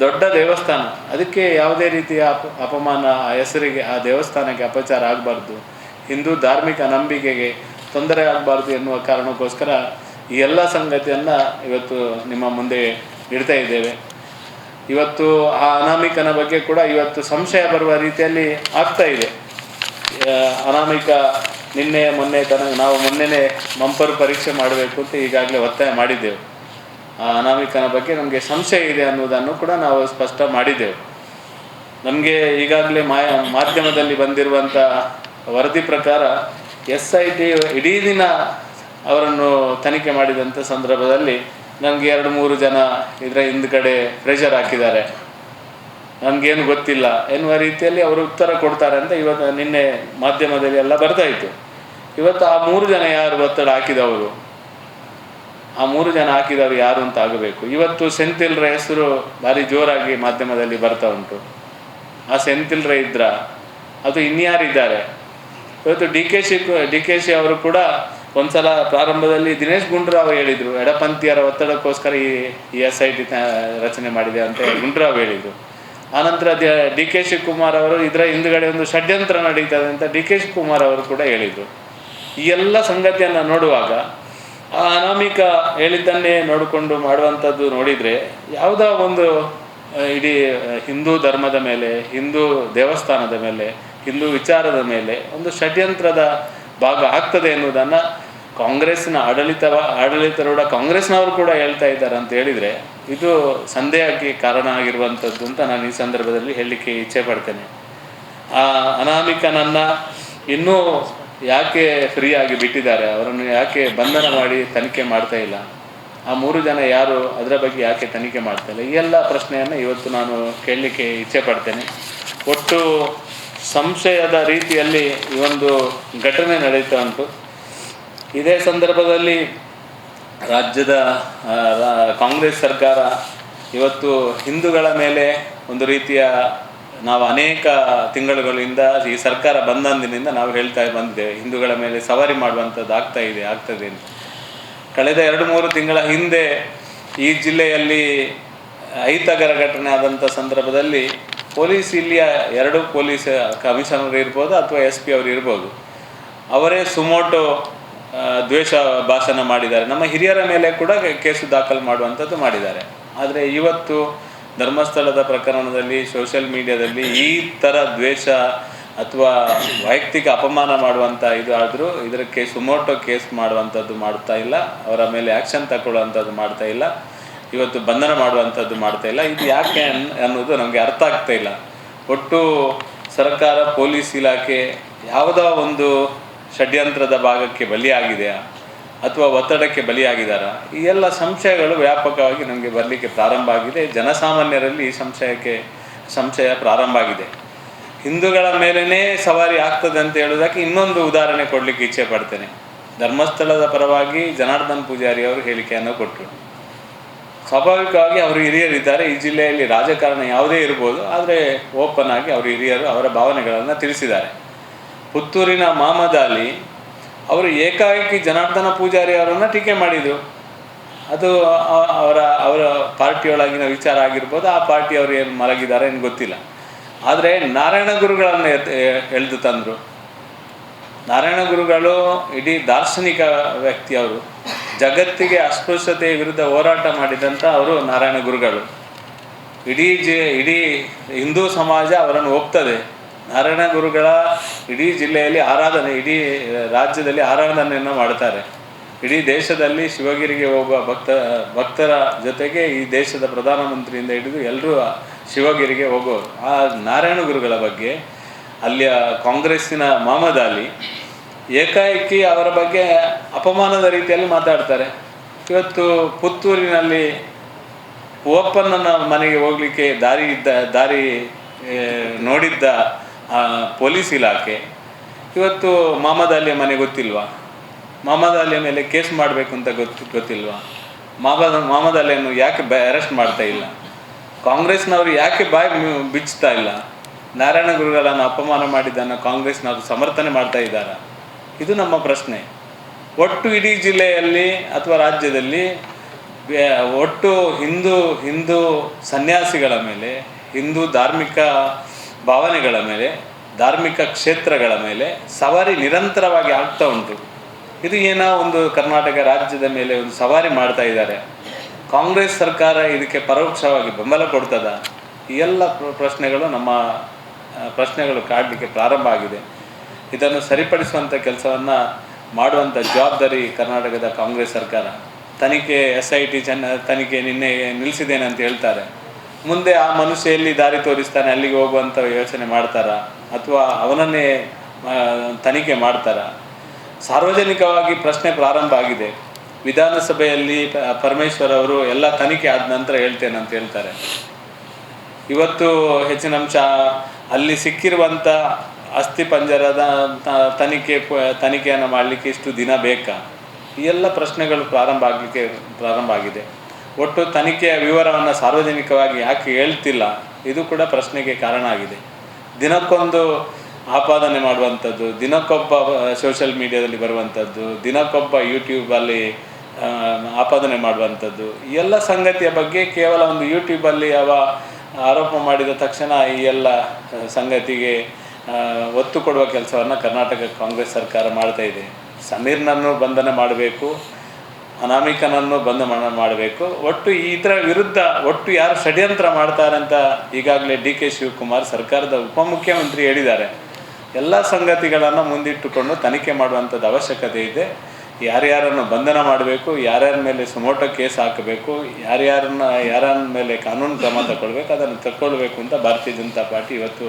ದೊಡ್ಡ ದೇವಸ್ಥಾನ. ಅದಕ್ಕೆ ಯಾವುದೇ ರೀತಿಯ ಅಪಮಾನ, ಆ ಹೆಸರಿಗೆ, ಆ ದೇವಸ್ಥಾನಕ್ಕೆ ಅಪಚಾರ ಆಗಬಾರ್ದು, ಹಿಂದೂ ಧಾರ್ಮಿಕ ನಂಬಿಕೆಗೆ ತೊಂದರೆ ಆಗಬಾರ್ದು ಎನ್ನುವ ಕಾರಣಕ್ಕೋಸ್ಕರ ಈ ಎಲ್ಲ ಸಂಗತಿಯನ್ನು ಇವತ್ತು ನಿಮ್ಮ ಮುಂದೆ ಇಡ್ತಾ ಇದ್ದೇವೆ. ಇವತ್ತು ಆ ಅನಾಮಿಕನ ಬಗ್ಗೆ ಕೂಡ ಇವತ್ತು ಸಂಶಯ ಬರುವ ರೀತಿಯಲ್ಲಿ ಆಗ್ತಾ ಇದೆ. ಅನಾಮಿಕ ಮೊನ್ನೆ ನಾವು ಮೊನ್ನೆನೇ ಮಂಪರು ಪರೀಕ್ಷೆ ಮಾಡಬೇಕು ಅಂತ ಈಗಾಗಲೇ ಒತ್ತಾಯ ಮಾಡಿದ್ದೆವು. ಆ ಅನಾಮಿಕನ ಬಗ್ಗೆ ನಮಗೆ ಸಂಶಯ ಇದೆ ಅನ್ನೋದನ್ನು ಕೂಡ ನಾವು ಸ್ಪಷ್ಟ ಮಾಡಿದ್ದೆವು. ನಮಗೆ ಈಗಾಗಲೇ ಮಾಧ್ಯಮದಲ್ಲಿ ಬಂದಿರುವಂಥ ವರದಿ ಪ್ರಕಾರ SIT ಇಡೀ ದಿನ ಅವರನ್ನು ತನಿಖೆ ಮಾಡಿದಂಥ ಸಂದರ್ಭದಲ್ಲಿ ನಮಗೆ 2-3 ಜನ ಇದರ ಹಿಂದ್ಗಡೆ ಪ್ರೆಷರ್ ಹಾಕಿದ್ದಾರೆ, ನಮಗೇನು ಗೊತ್ತಿಲ್ಲ ಎನ್ನುವ ರೀತಿಯಲ್ಲಿ ಅವರು ಉತ್ತರ ಕೊಡ್ತಾರೆ ಅಂತ ನಿನ್ನೆ ಮಾಧ್ಯಮದಲ್ಲಿ ಎಲ್ಲ ಬರ್ತಾಯಿತ್ತು. ಇವತ್ತು ಆ 3 ಜನ ಯಾರು ಒತ್ತಡ ಹಾಕಿದವರು, ಆ 3 ಜನ ಹಾಕಿದವರು ಯಾರು ಅಂತ ಆಗಬೇಕು. ಇವತ್ತು ಸೆಂಥಿಲ್ರ ಹೆಸರು ಭಾರಿ ಜೋರಾಗಿ ಮಾಧ್ಯಮದಲ್ಲಿ ಬರ್ತಾ ಉಂಟು. ಆ ಸೆಂಥಿಲ್ರ ಇದ್ರ ಅದು ಇನ್ಯಾರಿದ್ದಾರೆ? ಇವತ್ತು ಡಿ ಕೆ ಶಿ ಅವರು ಕೂಡ ಒಂದ್ಸಲ ಪ್ರಾರಂಭದಲ್ಲಿ ದಿನೇಶ್ ಗುಂಡೂರಾವ್ ಹೇಳಿದರು, ಎಡಪಂಥೀಯರ ಒತ್ತಡಕ್ಕೋಸ್ಕರ ಈ SIT ರಚನೆ ಮಾಡಿದೆ ಅಂತ ಗುಂಡೂರಾವ್ ಹೇಳಿದರು. ಆನಂತರ ಡಿ ಕೆ ಶಿವಕುಮಾರ್ ಅವರು ಇದರ ಹಿಂದುಗಡೆ ಒಂದು ಷಡ್ಯಂತ್ರ ನಡೀತದೆ ಅಂತ ಡಿ ಕೆ ಶಿವಕುಮಾರ್ ಅವರು ಕೂಡ ಹೇಳಿದರು. ಈ ಎಲ್ಲ ಸಂಗತಿಯನ್ನು ನೋಡುವಾಗ ಆ ಅನಾಮಿಕ ಹೇಳಿದ್ದನ್ನೇ ನೋಡಿಕೊಂಡು ಮಾಡುವಂಥದ್ದು ನೋಡಿದರೆ ಯಾವುದೋ ಒಂದು ಇಡೀ ಹಿಂದೂ ಧರ್ಮದ ಮೇಲೆ, ಹಿಂದೂ ದೇವಸ್ಥಾನದ ಮೇಲೆ, ಹಿಂದೂ ವಿಚಾರದ ಮೇಲೆ ಒಂದು ಷಡ್ಯಂತ್ರದ ಭಾಗ ಆಗ್ತದೆ ಎನ್ನುವುದನ್ನು ಕಾಂಗ್ರೆಸ್ಸಿನ ಆಡಳಿತಾರೂಢ ಕಾಂಗ್ರೆಸ್ನವರು ಕೂಡ ಹೇಳ್ತಾ ಇದ್ದಾರೆ ಅಂತ ಹೇಳಿದರೆ ಇದು ಸಂದೇಹಕ್ಕೆ ಕಾರಣ ಆಗಿರುವಂಥದ್ದು ಅಂತ ನಾನು ಈ ಸಂದರ್ಭದಲ್ಲಿ ಹೇಳಲಿಕ್ಕೆ ಇಚ್ಛೆ ಪಡ್ತೇನೆ. ಆ ಅನಾಮಿಕನನ್ನು ಇನ್ನೂ ಯಾಕೆ ಫ್ರೀಯಾಗಿ ಬಿಟ್ಟಿದ್ದಾರೆ, ಅವರನ್ನು ಯಾಕೆ ಬಂಧನ ಮಾಡಿ ತನಿಖೆ ಮಾಡ್ತಾ ಇಲ್ಲ, ಆ 3 ಜನ ಯಾರು ಅದರ ಬಗ್ಗೆ ಯಾಕೆ ತನಿಖೆ ಮಾಡ್ತಾ ಇಲ್ಲ, ಈ ಎಲ್ಲ ಪ್ರಶ್ನೆಯನ್ನು ಇವತ್ತು ನಾನು ಕೇಳಲಿಕ್ಕೆ ಇಚ್ಛೆ ಪಡ್ತೇನೆ. ಒಟ್ಟು ಸಂಶಯದ ರೀತಿಯಲ್ಲಿ ಈ ಒಂದು ಘಟನೆ ನಡೀತಾ ಉಂಟು. ಇದೇ ಸಂದರ್ಭದಲ್ಲಿ ರಾಜ್ಯದ ಕಾಂಗ್ರೆಸ್ ಸರ್ಕಾರ ಇವತ್ತು ಹಿಂದೂಗಳ ಮೇಲೆ ಒಂದು ರೀತಿಯ, ನಾವು ಅನೇಕ ತಿಂಗಳುಗಳಿಂದ ಈ ಸರ್ಕಾರ ಬಂದಂದಿನಿಂದ ನಾವು ಹೇಳ್ತಾ ಬಂದಿದ್ದೇವೆ, ಹಿಂದೂಗಳ ಮೇಲೆ ಸವಾರಿ ಮಾಡುವಂಥದ್ದು ಆಗ್ತದೆ ಅಂತ. ಕಳೆದ 2-3 ತಿಂಗಳ ಹಿಂದೆ ಈ ಜಿಲ್ಲೆಯಲ್ಲಿ ಅಹಿತಕರ ಘಟನೆ ಆದಂಥ ಸಂದರ್ಭದಲ್ಲಿ ಪೊಲೀಸ್, ಇಲ್ಲಿಯ 2 ಪೊಲೀಸ್ ಕಮಿಷನರ್ ಇರ್ಬೋದು ಅಥವಾ SP ಅವರು ಇರ್ಬೋದು, ಅವರೇ ಸುಮೋಟೋ ದ್ವೇಷ ಭಾಷಣ ಮಾಡಿದ್ದಾರೆ. ನಮ್ಮ ಹಿರಿಯರ ಮೇಲೆ ಕೂಡ ಕೇಸು ದಾಖಲು ಮಾಡುವಂಥದ್ದು ಮಾಡಿದ್ದಾರೆ. ಆದರೆ ಇವತ್ತು ಧರ್ಮಸ್ಥಳದ ಪ್ರಕರಣದಲ್ಲಿ ಸೋಷಿಯಲ್ ಮೀಡಿಯಾದಲ್ಲಿ ಈ ಥರ ದ್ವೇಷ ಅಥವಾ ವೈಯಕ್ತಿಕ ಅಪಮಾನ ಮಾಡುವಂಥ ಇದು ಆದರೂ ಇದಕ್ಕೆ ಸುಮೋಟೋ ಕೇಸ್ ಮಾಡುವಂಥದ್ದು ಮಾಡ್ತಾ ಇಲ್ಲ, ಅವರ ಮೇಲೆ ಆ್ಯಕ್ಷನ್ ತಗೊಳ್ಳುವಂಥದ್ದು ಮಾಡ್ತಾ ಇಲ್ಲ, ಇವತ್ತು ಬಂಧನ ಮಾಡುವಂಥದ್ದು ಮಾಡ್ತಾ ಇಲ್ಲ. ಇದು ಯಾಕೆ ಅನ್ನೋದು ನಮಗೆ ಅರ್ಥ ಆಗ್ತಾ ಇಲ್ಲ. ಒಟ್ಟು ಸರ್ಕಾರ, ಪೊಲೀಸ್ ಇಲಾಖೆ ಯಾವುದೋ ಒಂದು ಷಡ್ಯಂತ್ರದ ಭಾಗಕ್ಕೆ ಬಲಿಯಾಗಿದೆಯಾ ಅಥವಾ ಒತ್ತಡಕ್ಕೆ ಬಲಿಯಾಗಿದ್ದಾರಾ, ಈ ಎಲ್ಲ ಸಂಶಯಗಳು ವ್ಯಾಪಕವಾಗಿ ನಮಗೆ ಬರಲಿಕ್ಕೆ ಪ್ರಾರಂಭ ಆಗಿದೆ. ಜನಸಾಮಾನ್ಯರಲ್ಲಿ ಈ ಸಂಶಯ ಪ್ರಾರಂಭ ಆಗಿದೆ. ಹಿಂದೂಗಳ ಮೇಲೇ ಸವಾರಿ ಆಗ್ತದೆ ಅಂತ ಹೇಳೋದಕ್ಕೆ ಇನ್ನೊಂದು ಉದಾಹರಣೆ ಕೊಡಲಿಕ್ಕೆ ಇಚ್ಛೆ ಪಡ್ತೇನೆ. ಧರ್ಮಸ್ಥಳದ ಪರವಾಗಿ ಜನಾರ್ದನ್ ಪೂಜಾರಿ ಅವರು ಹೇಳಿಕೆಯನ್ನು ಕೊಟ್ಟರು. ಸ್ವಾಭಾವಿಕವಾಗಿ ಅವರು ಹಿರಿಯರಿದ್ದಾರೆ, ಈ ಜಿಲ್ಲೆಯಲ್ಲಿ ರಾಜಕಾರಣ ಯಾವುದೇ ಇರ್ಬೋದು, ಆದರೆ ಓಪನ್ ಆಗಿ ಅವರು ಹಿರಿಯರು ಅವರ ಭಾವನೆಗಳನ್ನು ತಿಳಿಸಿದ್ದಾರೆ. ಪುತ್ತೂರಿನ ಮಹಮ್ಮದ್ ಅಲಿ ಅವರು ಏಕಾಏಕಿ ಜನಾರ್ದನ ಪೂಜಾರಿ ಅವರನ್ನು ಟೀಕೆ ಮಾಡಿದರು. ಅದು ಅವರ ಪಾರ್ಟಿಯೊಳಗಿನ ವಿಚಾರ ಆಗಿರ್ಬೋದು, ಆ ಪಾರ್ಟಿಯವರು ಏನು ಮಲಗಿದ್ದಾರೆ ಏನು ಗೊತ್ತಿಲ್ಲ. ಆದರೆ ನಾರಾಯಣ ಗುರುಗಳನ್ನು ಎಳೆದು ತಂದರು. ನಾರಾಯಣ ಗುರುಗಳು ಇಡೀ ದಾರ್ಶನಿಕ ವ್ಯಕ್ತಿಯವರು, ಜಗತ್ತಿಗೆ ಅಸ್ಪೃಶ್ಯತೆಯ ವಿರುದ್ಧ ಹೋರಾಟ ಮಾಡಿದಂಥ ಅವರು ನಾರಾಯಣ ಗುರುಗಳು. ಇಡೀ ಹಿಂದೂ ಸಮಾಜ ಅವರನ್ನು ಒಪ್ತದೆ. ನಾರಾಯಣ ಗುರುಗಳ ಇಡೀ ಜಿಲ್ಲೆಯಲ್ಲಿ ಆರಾಧನೆ, ಇಡೀ ರಾಜ್ಯದಲ್ಲಿ ಆರಾಧನೆಯನ್ನು ಮಾಡ್ತಾರೆ. ಇಡೀ ದೇಶದಲ್ಲಿ ಶಿವಗಿರಿಗೆ ಹೋಗುವ ಭಕ್ತರ ಜೊತೆಗೆ ಈ ದೇಶದ ಪ್ರಧಾನಮಂತ್ರಿಯಿಂದ ಹಿಡಿದು ಎಲ್ಲರೂ ಶಿವಗಿರಿಗೆ ಹೋಗೋರು. ಆ ನಾರಾಯಣ ಗುರುಗಳ ಬಗ್ಗೆ ಅಲ್ಲಿಯ ಕಾಂಗ್ರೆಸ್ಸಿನ ಮಹಮ್ಮದ್ ಅಲಿ ಏಕಾಏಕಿ ಅವರ ಬಗ್ಗೆ ಅಪಮಾನದ ರೀತಿಯಲ್ಲಿ ಮಾತಾಡ್ತಾರೆ. ಇವತ್ತು ಪುತ್ತೂರಿನಲ್ಲಿ ಓಪನ್ನನ ಮನೆಗೆ ಹೋಗಲಿಕ್ಕೆ ದಾರಿ ನೋಡಿದ್ದ ಪೊಲೀಸ್ ಇಲಾಖೆ ಇವತ್ತು ಮಹಮ್ಮದ್ ಅಲಿಯ ಮನೆ ಗೊತ್ತಿಲ್ವಾ? ಮಹಮ್ಮದ್ ಅಲಿಯ ಮೇಲೆ ಕೇಸ್ ಮಾಡಬೇಕು ಅಂತ ಗೊತ್ತಿಲ್ವಾ? ಮಹಮ್ಮದ್ ಅಲಿಯನ್ನು ಯಾಕೆ ಅರೆಸ್ಟ್ ಮಾಡ್ತಾ ಇಲ್ಲ? ಕಾಂಗ್ರೆಸ್ನವರು ಯಾಕೆ ಬಾಯಿ ಬಿಚ್ಚುತ್ತಾ ಇಲ್ಲ? ನಾರಾಯಣ ಗುರುಗಳನ್ನು ಅಪಮಾನ ಮಾಡಿದ್ದನ್ನು ಕಾಂಗ್ರೆಸ್ನವರು ಸಮರ್ಥನೆ ಮಾಡ್ತಾ ಇದ್ದಾರೆ. ಇದು ನಮ್ಮ ಪ್ರಶ್ನೆ. ಒಟ್ಟು ಇಡೀ ಜಿಲ್ಲೆಯಲ್ಲಿ ಅಥವಾ ರಾಜ್ಯದಲ್ಲಿ ಒಟ್ಟು ಹಿಂದೂ ಸನ್ಯಾಸಿಗಳ ಮೇಲೆ, ಹಿಂದೂ ಧಾರ್ಮಿಕ ಭಾವನೆಗಳ ಮೇಲೆ, ಧಾರ್ಮಿಕ ಕ್ಷೇತ್ರಗಳ ಮೇಲೆ ಸವಾರಿ ನಿರಂತರವಾಗಿ ಆಗ್ತಾ ಉಂಟು. ಇದು ಏನೋ ಒಂದು ಕರ್ನಾಟಕ ರಾಜ್ಯದ ಮೇಲೆ ಒಂದು ಸವಾರಿ ಮಾಡ್ತಾ ಇದ್ದಾರೆ. ಕಾಂಗ್ರೆಸ್ ಸರ್ಕಾರ ಇದಕ್ಕೆ ಪರೋಕ್ಷವಾಗಿ ಬೆಂಬಲ ಕೊಡ್ತದ? ಈ ಎಲ್ಲ ಪ್ರಶ್ನೆಗಳು ಕಾಡಲಿಕ್ಕೆ ಪ್ರಾರಂಭ ಆಗಿದೆ. ಇದನ್ನು ಸರಿಪಡಿಸುವಂಥ ಕೆಲಸವನ್ನು ಮಾಡುವಂಥ ಜವಾಬ್ದಾರಿ ಕರ್ನಾಟಕದ ಕಾಂಗ್ರೆಸ್ ಸರ್ಕಾರ. ತನಿಖೆ SIT ತನಿಖೆ ನಿನ್ನೆ ನಿಲ್ಲಿಸಿದ್ದೇನೆ ಅಂತ ಹೇಳ್ತಾರೆ. ಮುಂದೆ ಆ ಮನುಷ್ಯ ಎಲ್ಲಿ ದಾರಿ ತೋರಿಸ್ತಾನೆ ಅಲ್ಲಿಗೆ ಹೋಗುವಂಥ ಯೋಚನೆ ಮಾಡ್ತಾರಾ ಅಥವಾ ಅವನನ್ನೇ ತನಿಖೆ ಮಾಡ್ತಾರಾ? ಸಾರ್ವಜನಿಕವಾಗಿ ಪ್ರಶ್ನೆ ಪ್ರಾರಂಭ ಆಗಿದೆ. ವಿಧಾನಸಭೆಯಲ್ಲಿ ಪರಮೇಶ್ವರ್ ಅವರು ಎಲ್ಲ ತನಿಖೆ ಆದ ನಂತರ ಹೇಳ್ತೇನೆ ಅಂತ ಹೇಳ್ತಾರೆ. ಇವತ್ತು ಹೆಚ್ಚಿನ ಅಂಶ ಅಲ್ಲಿ ಸಿಕ್ಕಿರುವಂಥ ಅಸ್ಥಿ ಪಂಜರದ ತನಿಖೆಯನ್ನು ಮಾಡಲಿಕ್ಕೆ ಇಷ್ಟು ದಿನ ಬೇಕಾ? ಈ ಎಲ್ಲ ಪ್ರಶ್ನೆಗಳು ಪ್ರಾರಂಭ ಆಗಿದೆ. ಒಟ್ಟು ತನಿಖೆಯ ವಿವರವನ್ನು ಸಾರ್ವಜನಿಕವಾಗಿ ಯಾಕೆ ಹೇಳ್ತಿಲ್ಲ, ಇದು ಕೂಡ ಪ್ರಶ್ನೆಗೆ ಕಾರಣ ಆಗಿದೆ. ದಿನಕ್ಕೊಂದು ಆಪಾದನೆ ಮಾಡುವಂಥದ್ದು, ದಿನಕ್ಕೊಬ್ಬ ಸೋಷಿಯಲ್ ಮೀಡಿಯಾದಲ್ಲಿ ಬರುವಂಥದ್ದು, ದಿನಕ್ಕೊಬ್ಬ ಯೂಟ್ಯೂಬಲ್ಲಿ ಆಪಾದನೆ ಮಾಡುವಂಥದ್ದು, ಈ ಎಲ್ಲ ಸಂಗತಿಯ ಬಗ್ಗೆ ಕೇವಲ ಒಂದು ಯೂಟ್ಯೂಬಲ್ಲಿ ಆರೋಪ ಮಾಡಿದ ತಕ್ಷಣ ಈ ಎಲ್ಲ ಸಂಗತಿಗೆ ಒತ್ತು ಕೊಡುವ ಕೆಲಸವನ್ನು ಕರ್ನಾಟಕ ಕಾಂಗ್ರೆಸ್ ಸರ್ಕಾರ ಮಾಡ್ತಾ ಇದೆ. ಸಮೀರ್ನನ್ನು ಬಂಧನ ಮಾಡಬೇಕು, ಅನಾಮಿಕನನ್ನು ಬಂಧನ ಮಾಡಬೇಕು. ಒಟ್ಟು ಇದರ ವಿರುದ್ಧ ಒಟ್ಟು ಯಾರು ಷಡ್ಯಂತ್ರ ಮಾಡ್ತಾರೆ ಅಂತ ಈಗಾಗಲೇ DK ಶಿವಕುಮಾರ್ ಸರ್ಕಾರದ ಉಪಮುಖ್ಯಮಂತ್ರಿ ಹೇಳಿದ್ದಾರೆ. ಎಲ್ಲ ಸಂಗತಿಗಳನ್ನು ಮುಂದಿಟ್ಟುಕೊಂಡು ತನಿಖೆ ಮಾಡುವಂಥದ್ದು ಅವಶ್ಯಕತೆ ಇದೆ. ಯಾರ್ಯಾರನ್ನು ಬಂಧನ ಮಾಡಬೇಕು, ಯಾರ್ಯಾರ ಮೇಲೆ ಸುಮೋಟೋ ಕೇಸ್ ಹಾಕಬೇಕು, ಯಾರ ಮೇಲೆ ಕಾನೂನು ಕ್ರಮ ತಗೊಳ್ಬೇಕು, ಅದನ್ನು ತಗೊಳ್ಬೇಕು ಅಂತ ಭಾರತೀಯ ಜನತಾ ಪಾರ್ಟಿ ಇವತ್ತು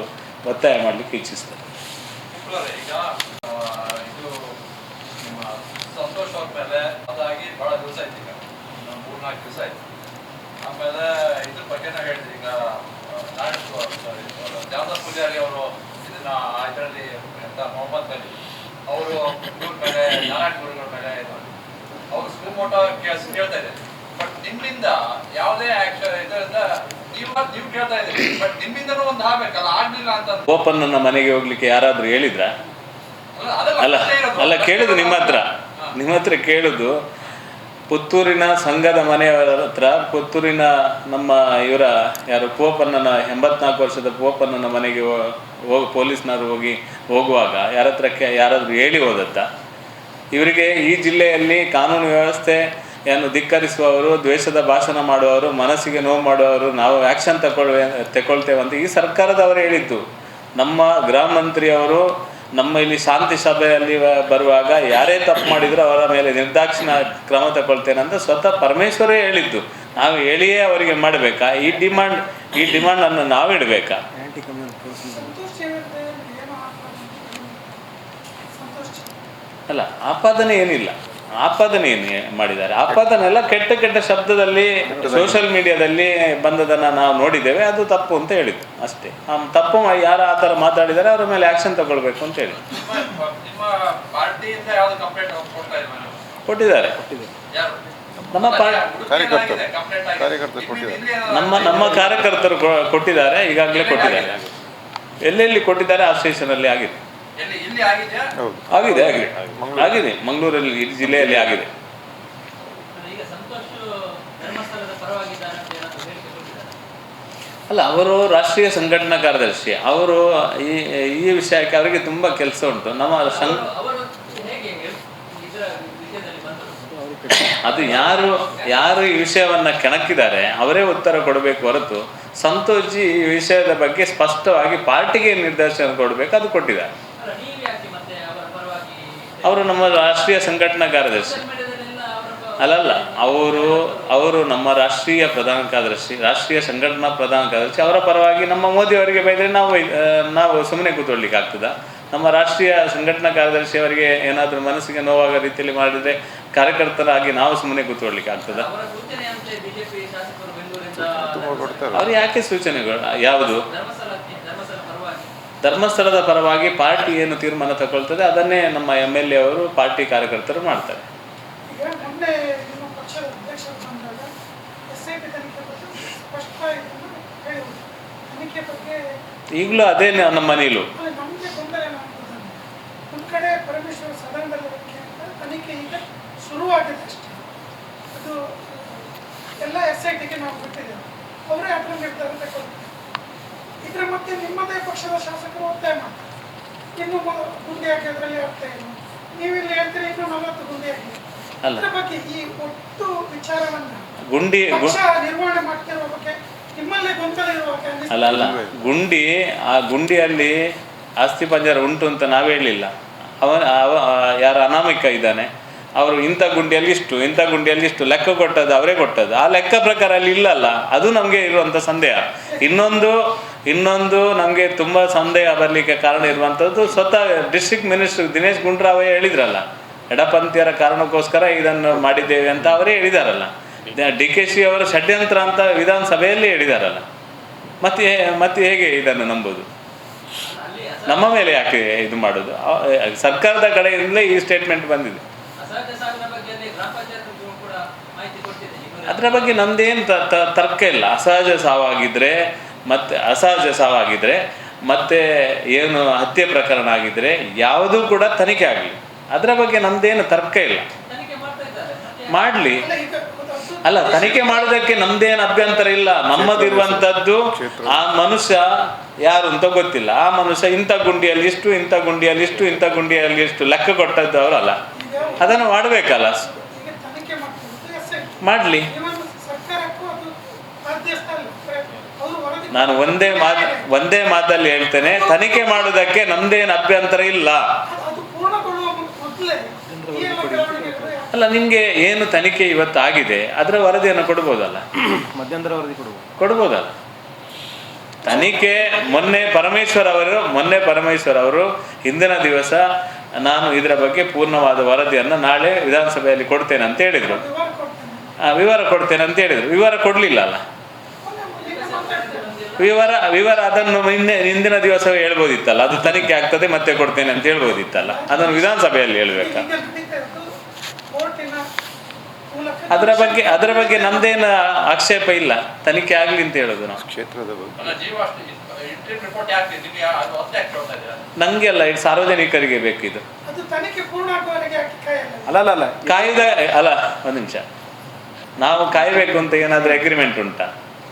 ಒತ್ತಾಯ ಮಾಡಲಿಕ್ಕೆ ಇಚ್ಛಿಸ್ತಾರೆ. ಈಗ ಇದು ನಿಮ್ಮ ಸಂತೋಷ್ ಅವ್ರ ಮೇಲೆ ಅದಾಗಿ ಭಾಳ ದಿವಸ ಆಯ್ತು, ಈಗ 3-4 ದಿವಸ ಆಯ್ತು. ಆಮೇಲೆ ಇದ್ರ ಬಗ್ಗೆ ನಾವು ಹೇಳ್ತೀವಿ. ಈಗ ಜಾವದಾರ್ ಪೂಜಾರಿ ಅವರು ಇದನ್ನ ಇದರಲ್ಲಿ ಮೊಹಮ್ಮದ್ ಅಲಿ ಅವರು ಇವ್ರ ಮೇಲೆ, ನಾರಾಯಣ ಗುರುಗಳ ಮೇಲೆ ಅವರು ಸುಮೋಟೋ ಕೇಸ್ ಕೇಳ್ತಾ ಇದ್ದಾರೆ. ಬಟ್ ನಿಮ್ಮಿಂದ ಯಾವುದೇ ಆಕ್ಷನ್ ಇದರಿಂದ ನೀವು ಕೇಳ್ತಾ ಇದ್ದೀರಿ, ಬಟ್ ನಿಮ್ಮಿಂದನೂ ಒಂದು ಆಗ್ಬೇಕಲ್ಲ, ಆಗ್ಲಿಲ್ಲ ಅಂತ. ಗೋಪನ್ನನ ಮನೆಗೆ ಹೋಗ್ಲಿಕ್ಕೆ ಯಾರಾದರೂ ಹೇಳಿದ್ರ? ಅಲ್ಲ ಕೇಳುದು ನಿಮ್ಮ ಹತ್ರ ಕೇಳುದು. ಪುತ್ತೂರಿನ ಸಂಘದ ಮನೆಯವರ ಹತ್ರ, ಪುತ್ತೂರಿನ ನಮ್ಮ ಇವರ ಯಾರು ಪೋಪನ್ನನ 84 ವರ್ಷದ ಪೋಪನ್ನನ ಮನೆಗೆ ಪೊಲೀಸ್ನವರು ಹೋಗುವಾಗ ಯಾರಾದರೂ ಹೇಳಿ ಹೋದತ್ತ? ಇವರಿಗೆ ಈ ಜಿಲ್ಲೆಯಲ್ಲಿ ಕಾನೂನು ವ್ಯವಸ್ಥೆಯನ್ನು ಧಿಕ್ಕರಿಸುವವರು, ದ್ವೇಷದ ಭಾಷಣ ಮಾಡುವವರು, ಮನಸ್ಸಿಗೆ ನೋವು ಮಾಡುವವರು ನಾವು ಆ್ಯಕ್ಷನ್ ತಗೊಳ್ತೇವೆ ಅಂತ ಈ ಸರ್ಕಾರದವರು ಹೇಳಿದ್ದು. ನಮ್ಮ ಗೃಹ ಮಂತ್ರಿಯವರು ನಮ್ಮ ಇಲ್ಲಿ ಶಾಂತಿ ಸಭೆಯಲ್ಲಿ ಬರುವಾಗ ಯಾರೇ ತಪ್ಪು ಮಾಡಿದರೂ ಅವರ ಮೇಲೆ ನಿರ್ದಾಕ್ಷಿಣ್ಯ ಕ್ರಮ ತಗೊಳ್ತೇನೆ ಅಂತ ಸ್ವತಃ ಪರಮೇಶ್ವರೇ ಹೇಳಿದ್ದು. ನಾವು ಹೇಳಿಯೇ ಅವರಿಗೆ ಮಾಡಬೇಕಾ? ಈ ಡಿಮಾಂಡನ್ನು ನಾವು ಇಡಬೇಕಾ? ಅಲ್ಲ, ಆಪಾದನೆ ಏನಿಲ್ಲ. ಆಪಾದನೆ ಏನು ಮಾಡಿದ್ದಾರೆ? ಆಪಾದನೆ ಎಲ್ಲ ಕೆಟ್ಟ ಶಬ್ದದಲ್ಲಿ ಸೋಷಿಯಲ್ ಮೀಡಿಯಾದಲ್ಲಿ ಬಂದದನ್ನು ನಾವು ನೋಡಿದ್ದೇವೆ. ಅದು ತಪ್ಪು ಅಂತ ಹೇಳಿದ್ದು ಅಷ್ಟೇ. ತಪ್ಪು ಯಾರು ಆ ಥರ ಮಾತಾಡಿದ್ದಾರೆ ಅವರ ಮೇಲೆ ಆ್ಯಕ್ಷನ್ ತಗೊಳ್ಬೇಕು ಅಂತ ಹೇಳಿ ಕೊಟ್ಟಿದ್ದಾರೆ. ನಮ್ಮ ಕಾರ್ಯಕರ್ತರು ಕೊಟ್ಟಿದ್ದಾರೆ, ಈಗಾಗಲೇ ಕೊಟ್ಟಿದ್ದಾರೆ. ಎಲ್ಲೆಲ್ಲಿ ಕೊಟ್ಟಿದ್ದಾರೆ ಆ ಸ್ಟೇಷನಲ್ಲಿ ಆಗಿದೆ. ಆಗಿದೆ ಮಂಗಳೂರಲ್ಲಿ, ಜಿಲ್ಲೆಯಲ್ಲಿ ಆಗಿದೆ. ಅಲ್ಲ, ಅವರು ರಾಷ್ಟ್ರೀಯ ಸಂಘಟನಾ ಕಾರ್ಯದರ್ಶಿ. ಅವರು ಈ ವಿಷಯಕ್ಕೆ ಅವರಿಗೆ ತುಂಬ ಕೆಲಸ ಉಂಟು. ಅದು ಯಾರು ಈ ವಿಷಯವನ್ನು ಕೆಣಕಿದ್ದಾರೆ ಅವರೇ ಉತ್ತರ ಕೊಡಬೇಕು ಹೊರತು ಸಂತೋಷಿ ಈ ವಿಷಯದ ಬಗ್ಗೆ ಸ್ಪಷ್ಟವಾಗಿ ಪಾರ್ಟಿಗೆ ನಿರ್ದೇಶನ ಕೊಡಬೇಕು, ಅದು ಕೊಟ್ಟಿದ್ದಾರೆ. ಅವರು ನಮ್ಮ ರಾಷ್ಟ್ರೀಯ ಸಂಘಟನಾ ಕಾರ್ಯದರ್ಶಿ ಅಲ್ಲಲ್ಲ, ಅವರು ನಮ್ಮ ರಾಷ್ಟ್ರೀಯ ಪ್ರಧಾನ ಕಾರ್ಯದರ್ಶಿ, ರಾಷ್ಟ್ರೀಯ ಸಂಘಟನಾ ಪ್ರಧಾನ ಕಾರ್ಯದರ್ಶಿ. ಅವರ ಪರವಾಗಿ ನಮ್ಮ ಮೋದಿ ಅವರಿಗೆ ಬೈದರೆ ನಾವು ಸುಮ್ಮನೆ ಕೂತ್ಕೊಳ್ಳಿಕ್ಕೆ ಆಗ್ತದಾ? ನಮ್ಮ ರಾಷ್ಟ್ರೀಯ ಸಂಘಟನಾ ಕಾರ್ಯದರ್ಶಿ ಅವರಿಗೆ ಏನಾದರೂ ಮನಸ್ಸಿಗೆ ನೋವಾಗೋ ರೀತಿಯಲ್ಲಿ ಮಾಡಿದರೆ ಕಾರ್ಯಕರ್ತರಾಗಿ ನಾವು ಸುಮ್ಮನೆ ಕೂತ್ಕೊಳ್ಳಿಕ್ಕೆ ಆಗ್ತದಾ? ಅವ್ರು ಯಾಕೆ ಸೂಚನೆಗಳು? ಯಾವುದು? ಧರ್ಮಸ್ಥಳದ ಪರವಾಗಿ ಪಾರ್ಟಿ ಏನು ತೀರ್ಮಾನ ತಗೊಳ್ತದೆ ಅದನ್ನೇ ನಮ್ಮ MLA ಅವರು, ಪಾರ್ಟಿ ಕಾರ್ಯಕರ್ತರು ಮಾಡ್ತಾರೆ. ಈಗಲೂ ಅದೇ ನಮ್ಮ ಮನೆಯಲ್ಲೂ ಶುರುವಾಗಿದೆ ಅಷ್ಟೇ. ಅದು ಎಲ್ಲ SITಗೆ ನಾವು ಬಿಟ್ಟಿದ್ದೇವೆ, ಅವರೇ ಅದರ ನಿರ್ಧಾರ ತಗೊಳ್ತಾರೆ. ಇದರ ಮಧ್ಯೆ ನಿಮ್ಮದೇ ಪಕ್ಷದ ಶಾಸಕರು ಒತ್ತಾಯ ಮಾಡ್ತಾರೆ, ಇನ್ನು ಗುಂಡಿ ಹಾಕಿದ್ರಲ್ಲಿ ಆಗ್ತಾ ಇಲ್ಲ, ನೀವಿಲ್ಲಿ ಹೇಳ್ತೀರಿ ಇನ್ನು 40 ಗುಂಡಿ ಹಾಕಿ. ಅದರ ಬಗ್ಗೆ ಈ ಒಟ್ಟು ವಿಚಾರವನ್ನ ಪಕ್ಷ ನಿರ್ವಹಣೆ ಮಾಡ್ತಿರುವ ಬಗ್ಗೆ ನಿಮ್ಮಲ್ಲೇ ಗೊಂದಲ ಇರುವಾಗ ಅಲ್ಲ, ಆ ಗುಂಡಿಯಲ್ಲಿ ಆಸ್ತಿ ಪಂಜರ ಉಂಟು ಅಂತ ನಾವು ಹೇಳಲಿಲ್ಲ. ಯಾರು ಅನಾಮಿಕ ಇದ್ದಾನೆ ಅವರು ಇಂಥ ಗುಂಡಿಯಲ್ಲಿ ಇಷ್ಟು ಲೆಕ್ಕ ಕೊಟ್ಟದ್ದು ಅವರೇ ಕೊಟ್ಟದ್ದು. ಆ ಲೆಕ್ಕ ಪ್ರಕಾರ ಅಲ್ಲಿ ಇಲ್ಲಲ್ಲ, ಅದು ನಮಗೆ ಇರುವಂಥ ಸಂದೇಹ. ಇನ್ನೊಂದು ನಮಗೆ ತುಂಬ ಸಂದೇಹ ಬರಲಿಕ್ಕೆ ಕಾರಣ ಇರುವಂಥದ್ದು ಸ್ವತಃ ಡಿಸ್ಟ್ರಿಕ್ಟ್ ಮಿನಿಸ್ಟರ್ ದಿನೇಶ್ ಗುಂಡೂರಾವ್ ಹೇಳಿದ್ರಲ್ಲ, ಎಡಪಂಥೀಯರ ಕಾರಣಕ್ಕೋಸ್ಕರ ಇದನ್ನು ಮಾಡಿದ್ದೇವೆ ಅಂತ ಅವರೇ ಹೇಳಿದಾರಲ್ಲ. DKC ಅವರ ಷಡ್ಯಂತ್ರ ಅಂತ ವಿಧಾನಸಭೆಯಲ್ಲಿ ಹೇಳಿದಾರಲ್ಲ. ಮತ್ತೆ ಹೇಗೆ ಇದನ್ನು ನಂಬೋದು? ನಮ್ಮ ಮೇಲೆ ಯಾಕೆ ಇದು ಮಾಡೋದು? ಸರ್ಕಾರದ ಕಡೆಯಿಂದಲೇ ಈ ಸ್ಟೇಟ್ಮೆಂಟ್ ಬಂದಿದೆ. ಅದರ ಬಗ್ಗೆ ನಮ್ಮದೇನು ತರ್ಕ ಇಲ್ಲ. ಅಸಹಜ ಸಾವಾಗಿದ್ದರೆ ಮತ್ತು ಏನು ಹತ್ಯೆ ಪ್ರಕರಣ ಆಗಿದ್ದರೆ ಯಾವುದೂ ಕೂಡ ತನಿಖೆ ಆಗಲಿ, ಅದರ ಬಗ್ಗೆ ನಮ್ಮದೇನು ತರ್ಕ ಇಲ್ಲ. ಮಾಡಲಿ, ಅಲ್ಲ ತನಿಖೆ ಮಾಡೋದಕ್ಕೆ ನಮ್ಮದೇನು ಅಭ್ಯಂತರ ಇಲ್ಲ. ನಮ್ಮದಿರುವಂಥದ್ದು ಆ ಮನುಷ್ಯ ಯಾರು ಅಂತ ಗೊತ್ತಿಲ್ಲ, ಆ ಮನುಷ್ಯ ಇಂಥ ಗುಂಡಿಯಲ್ಲಿ ಇಷ್ಟು, ಇಂಥ ಗುಂಡಿಯಲ್ಲಿ ಇಷ್ಟು, ಇಂಥ ಗುಂಡಿಯಲ್ಲಿ ಇಷ್ಟು ಲೆಕ್ಕ ಕೊಟ್ಟದ್ದು ಅವರಲ್ಲ. ಅದನ್ನು ಮಾಡಬೇಕಲ್ಲ, ಮಾಡಲಿ. ನಾನು ಒಂದೇ ಮಾತಲ್ಲಿ ಹೇಳ್ತೇನೆ, ತನಿಖೆ ಮಾಡೋದಕ್ಕೆ ನಮ್ದೇನು ಅಭ್ಯಂತರ ಇಲ್ಲ. ಅಲ್ಲ, ನಿಮಗೆ ಏನು ತನಿಖೆ ಇವತ್ತು ಆಗಿದೆ ಅದರ ವರದಿಯನ್ನು ಕೊಡ್ಬೋದಲ್ಲ, ಮಧ್ಯಂತರ ವರದಿ ಕೊಡ್ಬೋದಲ್ಲ. ತನಿಖೆ ಮೊನ್ನೆ ಪರಮೇಶ್ವರ್ ಅವರು ಹಿಂದಿನ ದಿವಸ ನಾನು ಇದರ ಬಗ್ಗೆ ಪೂರ್ಣವಾದ ವರದಿಯನ್ನು ನಾಳೆ ವಿಧಾನಸಭೆಯಲ್ಲಿ ಕೊಡ್ತೇನೆ ಅಂತ ಹೇಳಿದರು, ವಿವರ ಕೊಡ್ತೇನೆ ಅಂತ ಹೇಳಿದರು. ವಿವರ ಕೊಡಲಿಲ್ಲ ಅಲ್ಲ. ವಿವರ ಅದನ್ನು ಹಿಂದಿನ ದಿವಸವೇ ಹೇಳ್ಬೋದಿತ್ತಲ್ಲ. ಅದು ತನಿಖೆ ಆಗ್ತದೆ ಮತ್ತೆ ಕೊಡ್ತೇನೆ ಅಂತ ಹೇಳ್ಬೋದಿತ್ತಲ್ಲ. ಅದನ್ನು ವಿಧಾನಸಭೆಯಲ್ಲಿ ಹೇಳ್ಬೇಕಾ? ಅದರ ಬಗ್ಗೆ ನಮ್ದೇನು ಆಕ್ಷೇಪ ಇಲ್ಲ, ತನಿಖೆ ಆಗಲಿ ಅಂತ ಹೇಳೋದು ನಾವು. ಕ್ಷೇತ್ರದ ನಂಗೆ ಅಲ್ಲ, ಇದು ಸಾರ್ವಜನಿಕರಿಗೆ ಬೇಕಿದು. ಅಲ್ಲ ಕಾಯ್ದ ಅಲ್ಲ, ಒಂದು ನಿಮಿಷ, ನಾವು ಕಾಯಬೇಕು ಅಂತ ಏನಾದರೂ ಅಗ್ರಿಮೆಂಟ್ ಉಂಟಾ?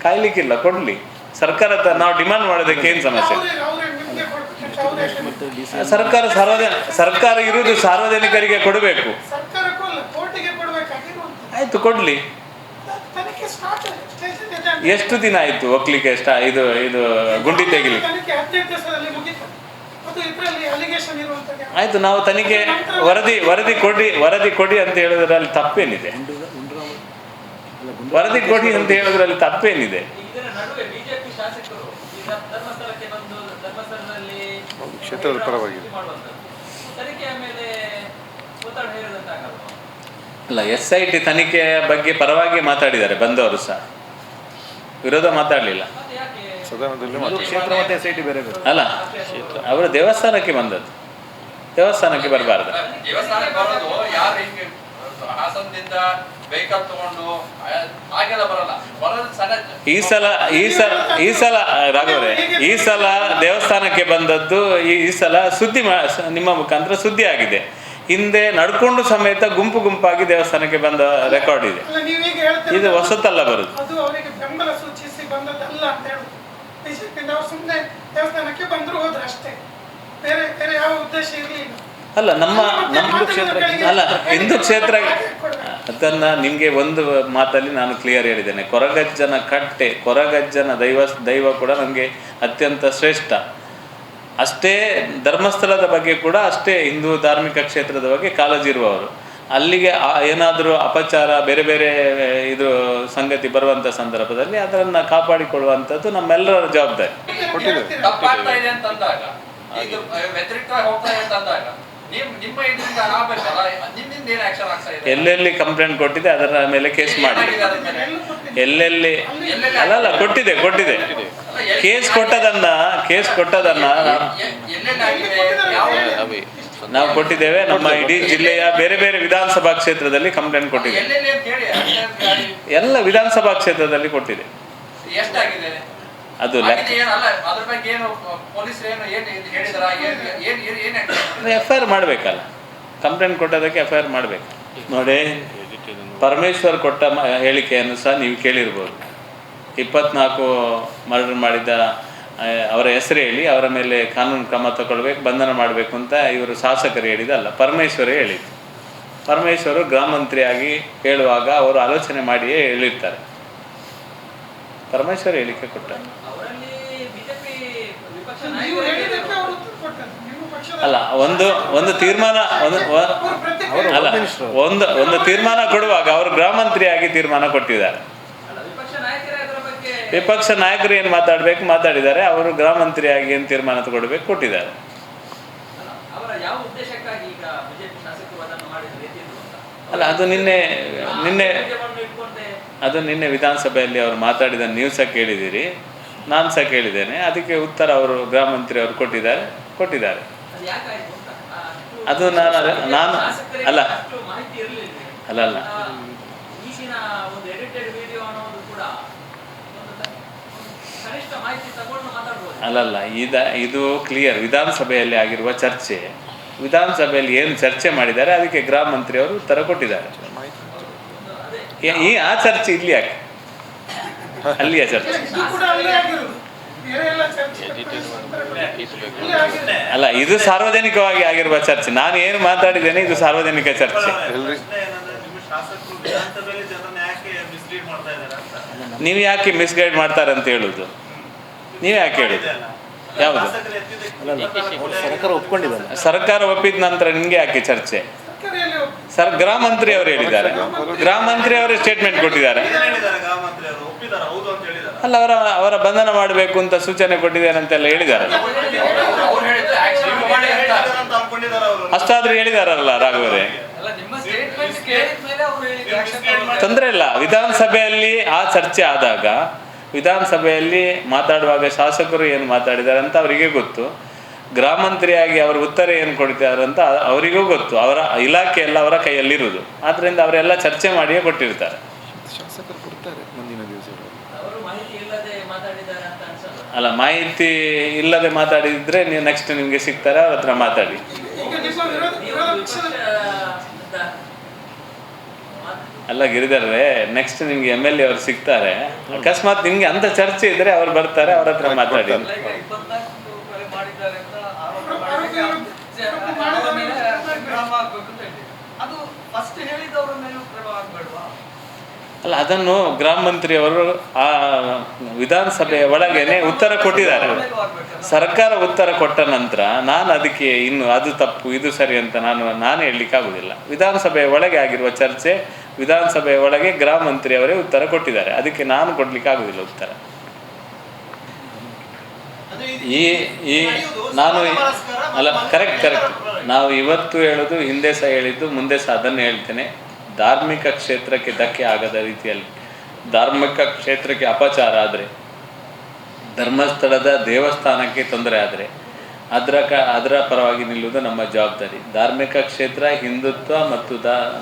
ಕಾಯ್ಲಿಕ್ಕಿಲ್ಲ, ಕೊಡ್ಲಿ. ಸರ್ಕಾರ ನಾವು ಡಿಮಾಂಡ್ ಮಾಡೋದಕ್ಕೆ ಏನು ಸಮಸ್ಯೆ? ಸರ್ಕಾರ ಇರುವುದು ಸಾರ್ವಜನಿಕರಿಗೆ ಕೊಡಬೇಕು. ಆಯ್ತು, ಕೊಡ್ಲಿ. ಎಷ್ಟು ದಿನ ಆಯ್ತು ಒಕ್ಲಿಕ್ಕೆ? ಇದು ಗುಂಡಿ ತೆಗಿಲಿ. ಆಯ್ತು, ನಾವು ತನಿಖೆ ವರದಿ ಕೊಡಿ ಅಂತ ಹೇಳೋದ್ರಲ್ಲಿ ತಪ್ಪೇನಿದೆ? ವರದಿ ಕೊಡಿ ಅಂತ ಹೇಳೋದ್ರಲ್ಲಿ ತಪ್ಪೇನಿದೆ? ಕ್ಷೇತ್ರದ ಪರವಾಗಿದೆ. ಅಲ್ಲ, SIT ತನಿಖೆಯ ಬಗ್ಗೆ ಪರವಾಗಿ ಮಾತಾಡಿದ್ದಾರೆ ಬಂದವರು ಸಹ, ವಿರೋಧ ಮಾತಾಡಲಿಲ್ಲ. ಕ್ಷೇತ್ರ ಮತ್ತೆ SIT ಬೇರೆ ಬೇರೆ ಅಲ್ಲ, ಅವರು ದೇವಸ್ಥಾನಕ್ಕೆ ಬಂದದ್ದು, ದೇವಸ್ಥಾನಕ್ಕೆ ಬರಬಾರ್ದು. ದೇವಸ್ಥಾನಕ್ಕೆ ಬರೋದು ಯಾರು ಹಿಂಗೆ ಹಾಸನದಿಂದ ವೆಹಿಕಲ್ ತಗೊಂಡು ಹಾಗೆಲ್ಲ ಬರಲ್ಲ. ಈ ಸಲ ರಾಘವರೇ, ಈ ಸಲ ದೇವಸ್ಥಾನಕ್ಕೆ ಬಂದದ್ದು ಈ ಸಲ ಸುದ್ದಿ ನಿಮ್ಮ ಮುಖಾಂತರ ಸುದ್ದಿ ಆಗಿದೆ. ಹಿಂದೆ ನಡ್ಕೊಂಡು ಸಮೇತ ಗುಂಪಾಗಿ ದೇವಸ್ಥಾನಕ್ಕೆ ಬಂದ ರೆಕಾರ್ಡ್ ಇದೆ. ಇದು ಹೊಸತಲ್ಲ ಬರುದು. ಅಲ್ಲ, ನಮ್ಮ ಅಲ್ಲ, ಹಿಂದೂ ಕ್ಷೇತ್ರ ಅದನ್ನ ನಿಮಗೆ ಒಂದು ಮಾತಲ್ಲಿ ನಾನು ಕ್ಲಿಯರ್ ಹೇಳಿದ್ದೇನೆ. ಕೊರಗಜ್ಜನ ದೈವ ಕೂಡ ನಮಗೆ ಅತ್ಯಂತ ಶ್ರೇಷ್ಠ. ಅಷ್ಟೇ ಧರ್ಮಸ್ಥಳದ ಬಗ್ಗೆ ಕೂಡ ಅಷ್ಟೇ ಹಿಂದೂ ಧಾರ್ಮಿಕ ಕ್ಷೇತ್ರದ ಬಗ್ಗೆ ಕಾಳಜಿ ಇರುವವರು. ಅಲ್ಲಿಗೆ ಏನಾದರೂ ಅಪಚಾರ ಬೇರೆ ಬೇರೆ ಇದು ಸಂಗತಿ ಬರುವಂಥ ಸಂದರ್ಭದಲ್ಲಿ ಅದನ್ನು ಕಾಪಾಡಿಕೊಳ್ಳುವಂಥದ್ದು ನಮ್ಮೆಲ್ಲರ ಜವಾಬ್ದಾರಿ. ತಪ್ಪಾಗ್ತಾ ಇದೆ ಅಂತಂದಾಗ, ಈಗ ವ್ಯತಿರಿಕ್ತವಾಗಿ ಹೋಗ್ತಾ ಇದೆ ಅಂತಂದಾಗ ನಿಮ್ಮ ಇದರಿಂದ ಆಗಬೇಕಲ್ಲ, ನಿಮ್ಮಿಂದ ಏನು ಆಕ್ಷನ್ ಆಗ್ತಾ ಇದೆ? ಎಲ್ಲೆಲ್ಲಿ ಕಂಪ್ಲೇಂಟ್ ಕೊಟ್ಟಿದೆ ಅದರ ಮೇಲೆ ಕೇಸ್ ಮಾಡಿ. ಎಲ್ಲೆಲ್ಲಿ ಅಲ್ಲ ಕೊಟ್ಟಿದೆ ಕೇಸ್ ಕೊಟ್ಟದನ್ನ ನಾವು ಕೊಟ್ಟಿದ್ದೇವೆ. ನಮ್ಮ ಇಡೀ ಜಿಲ್ಲೆಯ ಬೇರೆ ಬೇರೆ ವಿಧಾನಸಭಾ ಕ್ಷೇತ್ರದಲ್ಲಿ ಕಂಪ್ಲೇಂಟ್ ಕೊಟ್ಟಿದೆ. ಎಲ್ಲ ವಿಧಾನಸಭಾ ಕ್ಷೇತ್ರದಲ್ಲಿ ಕೊಟ್ಟಿದೆ. ಅದು FIR ಮಾಡಬೇಕಲ್ಲ, ಕಂಪ್ಲೇಂಟ್ ಕೊಟ್ಟದಕ್ಕೆ FIR ಮಾಡಬೇಕು. ನೋಡಿ, ಪರಮೇಶ್ವರ್ ಕೊಟ್ಟ ಹೇಳಿಕೆಯನ್ನು ಸಹ ನೀವು ಕೇಳಿರ್ಬೋದು. 24 ಮರ್ಡರ್ ಮಾಡಿದ ಅವರ ಹೆಸರು ಹೇಳಿ ಅವರ ಮೇಲೆ ಕಾನೂನು ಕ್ರಮ ತಗೊಳ್ಬೇಕು, ಬಂಧನ ಮಾಡಬೇಕು ಅಂತ ಇವರು ಶಾಸಕರು ಹೇಳಿದಲ್ಲ, ಪರಮೇಶ್ವರೇ ಹೇಳಿದ್ದು. ಪರಮೇಶ್ವರು ಗೃಹ ಮಂತ್ರಿಯಾಗಿ ಹೇಳುವಾಗ ಅವರು ಆಲೋಚನೆ ಮಾಡಿಯೇ ಹೇಳಿರ್ತಾರೆ. ಪರಮೇಶ್ವರ ಹೇಳಿಕೆ ಕೊಟ್ಟಾರೆ. ಅಲ್ಲ, ಒಂದು ತೀರ್ಮಾನ ಒಂದು ತೀರ್ಮಾನ ಕೊಡುವಾಗ ಅವರು ಗೃಹ ಮಂತ್ರಿಯಾಗಿ ತೀರ್ಮಾನ ಕೊಟ್ಟಿದ್ದಾರೆ. ವಿಪಕ್ಷ ನಾಯಕರು ಏನು ಮಾತಾಡಿದ್ದಾರೆ, ಅವರು ಗೃಹ ಮಂತ್ರಿಯಾಗಿ ಏನು ತೀರ್ಮಾನ ತಗೊಳ್ಬೇಕು ಕೊಟ್ಟಿದ್ದಾರೆ. ಅಲ್ಲ, ಅದು ನಿನ್ನೆ ವಿಧಾನಸಭೆಯಲ್ಲಿ ಅವರು ಮಾತಾಡಿದ ನೀವು ಸಹ ಕೇಳಿದ್ದೀರಿ, ನಾನು ಸಹ ಕೇಳಿದ್ದೇನೆ. ಅದಕ್ಕೆ ಉತ್ತರ ಅವರು ಗೃಹ ಮಂತ್ರಿ ಅವರು ಕೊಟ್ಟಿದ್ದಾರೆ. ಅದು ನಾನು ಅಲ್ಲ ಮಾಹಿತಿ ತಗೊಂಡು ಮಾತಾಡ್ಬೋದು. ಅಲ್ಲಲ್ಲ, ಇದು ಕ್ಲಿಯರ್. ವಿಧಾನಸಭೆಯಲ್ಲಿ ಆಗಿರುವ ಚರ್ಚೆ, ವಿಧಾನಸಭೆಯಲ್ಲಿ ಏನು ಚರ್ಚೆ ಮಾಡಿದ್ದಾರೆ ಅದಕ್ಕೆ ಗೃಹ ಮಂತ್ರಿಯವರು ಉತ್ತರ ಕೊಟ್ಟಿದ್ದಾರೆ. ಆ ಚರ್ಚೆ ಇಲ್ಲಿ ಯಾಕೆ? ಅಲ್ಲಿಯ ಚರ್ಚೆ ಇದು ಕೂಡ ಅಲ್ಲೇ ಆಗಿರೋದು. ಬೇರೆ ಎಲ್ಲ ಚರ್ಚೆ ಅಲ್ಲೇ ಆಗಿದೆ. ಅಲ್ಲ, ಇದು ಸಾರ್ವಜನಿಕವಾಗಿ ಆಗಿರುವ ಚರ್ಚೆ. ನಾನು ಏನು ಮಾತಾಡಿದ್ದೇನೆ ಇದು ಸಾರ್ವಜನಿಕ ಚರ್ಚೆ. ನೀವು ಯಾಕೆ ಮಿಸ್ಗೈಡ್ ಮಾಡ್ತಾರೆ ಅಂತ ಹೇಳುದು? ನೀವು ಯಾಕೆ ಹೇಳುದು? ಯಾವುದು? ಸರ್ಕಾರ ಒಪ್ಕೊಂಡಿದ್ದಾರೆ. ಸರ್ಕಾರ ಒಪ್ಪಿದ ನಂತರ ನಿಮ್ಗೆ ಯಾಕೆ ಚರ್ಚೆ? ಸರ್ಕಾರ ಎಲ್ಲಿ ಹೋಗ್ತದೆ? ಸರ್, ಗೃಹ ಮಂತ್ರಿ ಅವರು ಹೇಳಿದ್ದಾರೆ. ಗೃಹ ಮಂತ್ರಿ ಅವರು ಸ್ಟೇಟ್ಮೆಂಟ್ ಕೊಟ್ಟಿದ್ದಾರೆ. ಅಲ್ಲ, ಅವರ ಬಂಧನ ಮಾಡಬೇಕು ಅಂತ ಸೂಚನೆ ಕೊಟ್ಟಿದ್ದಾರೆ ಅಂತೆಲ್ಲ ಹೇಳಿದ್ದಾರೆ. ಅವ್ರು ಹೇಳಿದ್ರೆ action ಮಾಡಿ ಅಂತ. ಅಷ್ಟಾದ್ರೂ ಹೇಳಿದಾರಲ್ಲ ರಾಘವರೇ. ಅಲ್ಲ, ನಿಮ್ಮ ಸ್ಟೇಟ್ಮೆಂಟ್ ಕೇಳಿದ ಮೇಲೆ ಅವ್ರು ಹೇಳಿದ್ರು action ತಗೊಳ್ತಾರೆ. ತೊಂದರೆ ಇಲ್ಲ. ವಿಧಾನಸಭೆಯಲ್ಲಿ ಆ ಚರ್ಚೆ ಆದಾಗ, ವಿಧಾನಸಭೆಯಲ್ಲಿ ಮಾತಾಡುವಾಗ ಶಾಸಕರು ಏನು ಮಾತಾಡಿದ್ದಾರೆ ಅಂತ ಅವರಿಗೆ ಗೊತ್ತು. ಗೃಹ ಮಂತ್ರಿಯಾಗಿ ಅವರು ಉತ್ತರ ಏನು ಕೊಡ್ತಾರೆ ಅಂತ ಅವರಿಗೂ ಗೊತ್ತು. ಅವರ ಇಲಾಖೆ ಎಲ್ಲ ಅವರ ಕೈಯಲ್ಲಿರುವುದು. ಆದ್ದರಿಂದ ಅವರೆಲ್ಲ ಚರ್ಚೆ ಮಾಡಿಯೇ ಕೊಟ್ಟಿರ್ತಾರೆ. ಶಾಸಕರು ಕೊಡ್ತಾರೆ ಮುಂದಿನ ದಿವಸಗಳು. ಅವರು ಮಾಹಿತಿ ಇಲ್ಲದೆ ಮಾತಾಡಿದ್ದಾರೆ ಅಂತ ಅನ್ಸಲ್ಲ. ಅಲ್ಲ, ಮಾಹಿತಿ ಇಲ್ಲದೆ ಮಾತಾಡಿದ್ರೆ ನೀವು ನೆಕ್ಸ್ಟ್ ನಿಮಗೆ ಸಿಗ್ತಾರೆ, ಅವ್ರ ಹತ್ರ ಮಾತಾಡಿ. ಈಗ ನಿಮ್ಮ ವಿರೋಧ ಪಕ್ಷದ ಅಲ್ಲ ಗಿರಿಧರ್ರೆ, ನೆಕ್ಸ್ಟ್ ನಿಮ್ಗೆ MLA ಅವರು ಸಿಗ್ತಾರೆ. ಅಕಸ್ಮಾತ್ ನಿಮ್ಗೆ ಅಂತ ಚರ್ಚೆ ಇದ್ರೆ ಅವ್ರು ಬರ್ತಾರೆ, ಅವ್ರ ಹತ್ರ ಮಾತಾಡಿ. ಈಗ 24 ಕೊಲೆ ಮಾಡಿದ್ದಾರೆ ಅಂತ ಆರೋಪ ಮಾಡಿದ್ರೆ ಅವರ ಮೇಲೆ ಕ್ರಮ ಆಗ್ಬೇಕು ಅಂತ ಹೇಳಿ. ಅದು ಫಸ್ಟ್ ಹೇಳಿದವರ ಮೇಲೆ ಕ್ರಮ ಆಗ್ಬೇಡ್ವಾ? ಅಲ್ಲ, ಅದನ್ನು ಗೃಹ ಮಂತ್ರಿ ಅವರು ಆ ವಿಧಾನಸಭೆಯ ಒಳಗೇನೆ ಉತ್ತರ ಕೊಟ್ಟಿದ್ದಾರೆ. ಸರ್ಕಾರ ಉತ್ತರ ಕೊಟ್ಟ ನಂತರ ನಾನು ಅದಕ್ಕೆ ಇನ್ನು ಅದು ತಪ್ಪು ಇದು ಸರಿ ಅಂತ ನಾನು ಹೇಳಲಿಕ್ಕೆ ಆಗುದಿಲ್ಲ. ವಿಧಾನಸಭೆಯ ಒಳಗೆ ಆಗಿರುವ ಚರ್ಚೆ, ವಿಧಾನಸಭೆಯ ಒಳಗೆ ಗೃಹ ಮಂತ್ರಿ ಅವರೇ ಉತ್ತರ ಕೊಟ್ಟಿದ್ದಾರೆ. ಅದಕ್ಕೆ ನಾನು ಕೊಡ್ಲಿಕ್ಕೆ ಆಗುದಿಲ್ಲ ಉತ್ತರ. ಈ ನಾನು ಅಲ್ಲ, ಕರೆಕ್ಟ್. ನಾವು ಇವತ್ತು ಹೇಳೋದು, ಹಿಂದೆ ಸಹ ಹೇಳಿದ್ದು, ಮುಂದೆ ಸಹ ಅದನ್ನು ಹೇಳ್ತೇನೆ. ಧಾರ್ಮಿಕ ಕ್ಷೇತ್ರಕ್ಕೆ ಧಕ್ಕೆ ಆಗದ ರೀತಿಯಲ್ಲಿ, ಧಾರ್ಮಿಕ ಕ್ಷೇತ್ರಕ್ಕೆ ಅಪಚಾರ ಆದರೆ, ಧರ್ಮಸ್ಥಳದ ದೇವಸ್ಥಾನಕ್ಕೆ ತೊಂದರೆ ಆದರೆ ಅದರ ಪರವಾಗಿ ನಿಲ್ಲುವುದು ನಮ್ಮ ಜವಾಬ್ದಾರಿ. ಧಾರ್ಮಿಕ ಕ್ಷೇತ್ರ, ಹಿಂದುತ್ವ ಮತ್ತು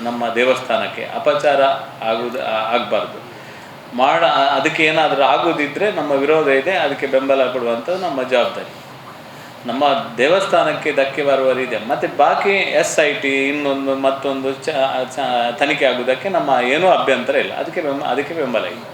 ನಮ್ಮ ದೇವಸ್ಥಾನಕ್ಕೆ ಅಪಚಾರ ಆಗಬಾರ್ದು. ಅದಕ್ಕೆ ಏನಾದರೂ ಆಗೋದಿದ್ದರೆ ನಮ್ಮ ವಿರೋಧ ಇದೆ, ಅದಕ್ಕೆ ಬೆಂಬಲ ಕೊಡುವಂಥದ್ದು ನಮ್ಮ ಜವಾಬ್ದಾರಿ. ನಮ್ಮ ದೇವಸ್ಥಾನಕ್ಕೆ ಧಕ್ಕೆ ಬರುವ ರೀತಿ ಮತ್ತು ಬಾಕಿ SIT ಇನ್ನೊಂದು ಮತ್ತೊಂದು ತನಿಖೆ ಆಗುವುದಕ್ಕೆ ನಮ್ಮ ಏನೂ ಅಭ್ಯಂತರ ಇಲ್ಲ. ಅದಕ್ಕೆ ಬೆಂಬಲ ಇದೆ.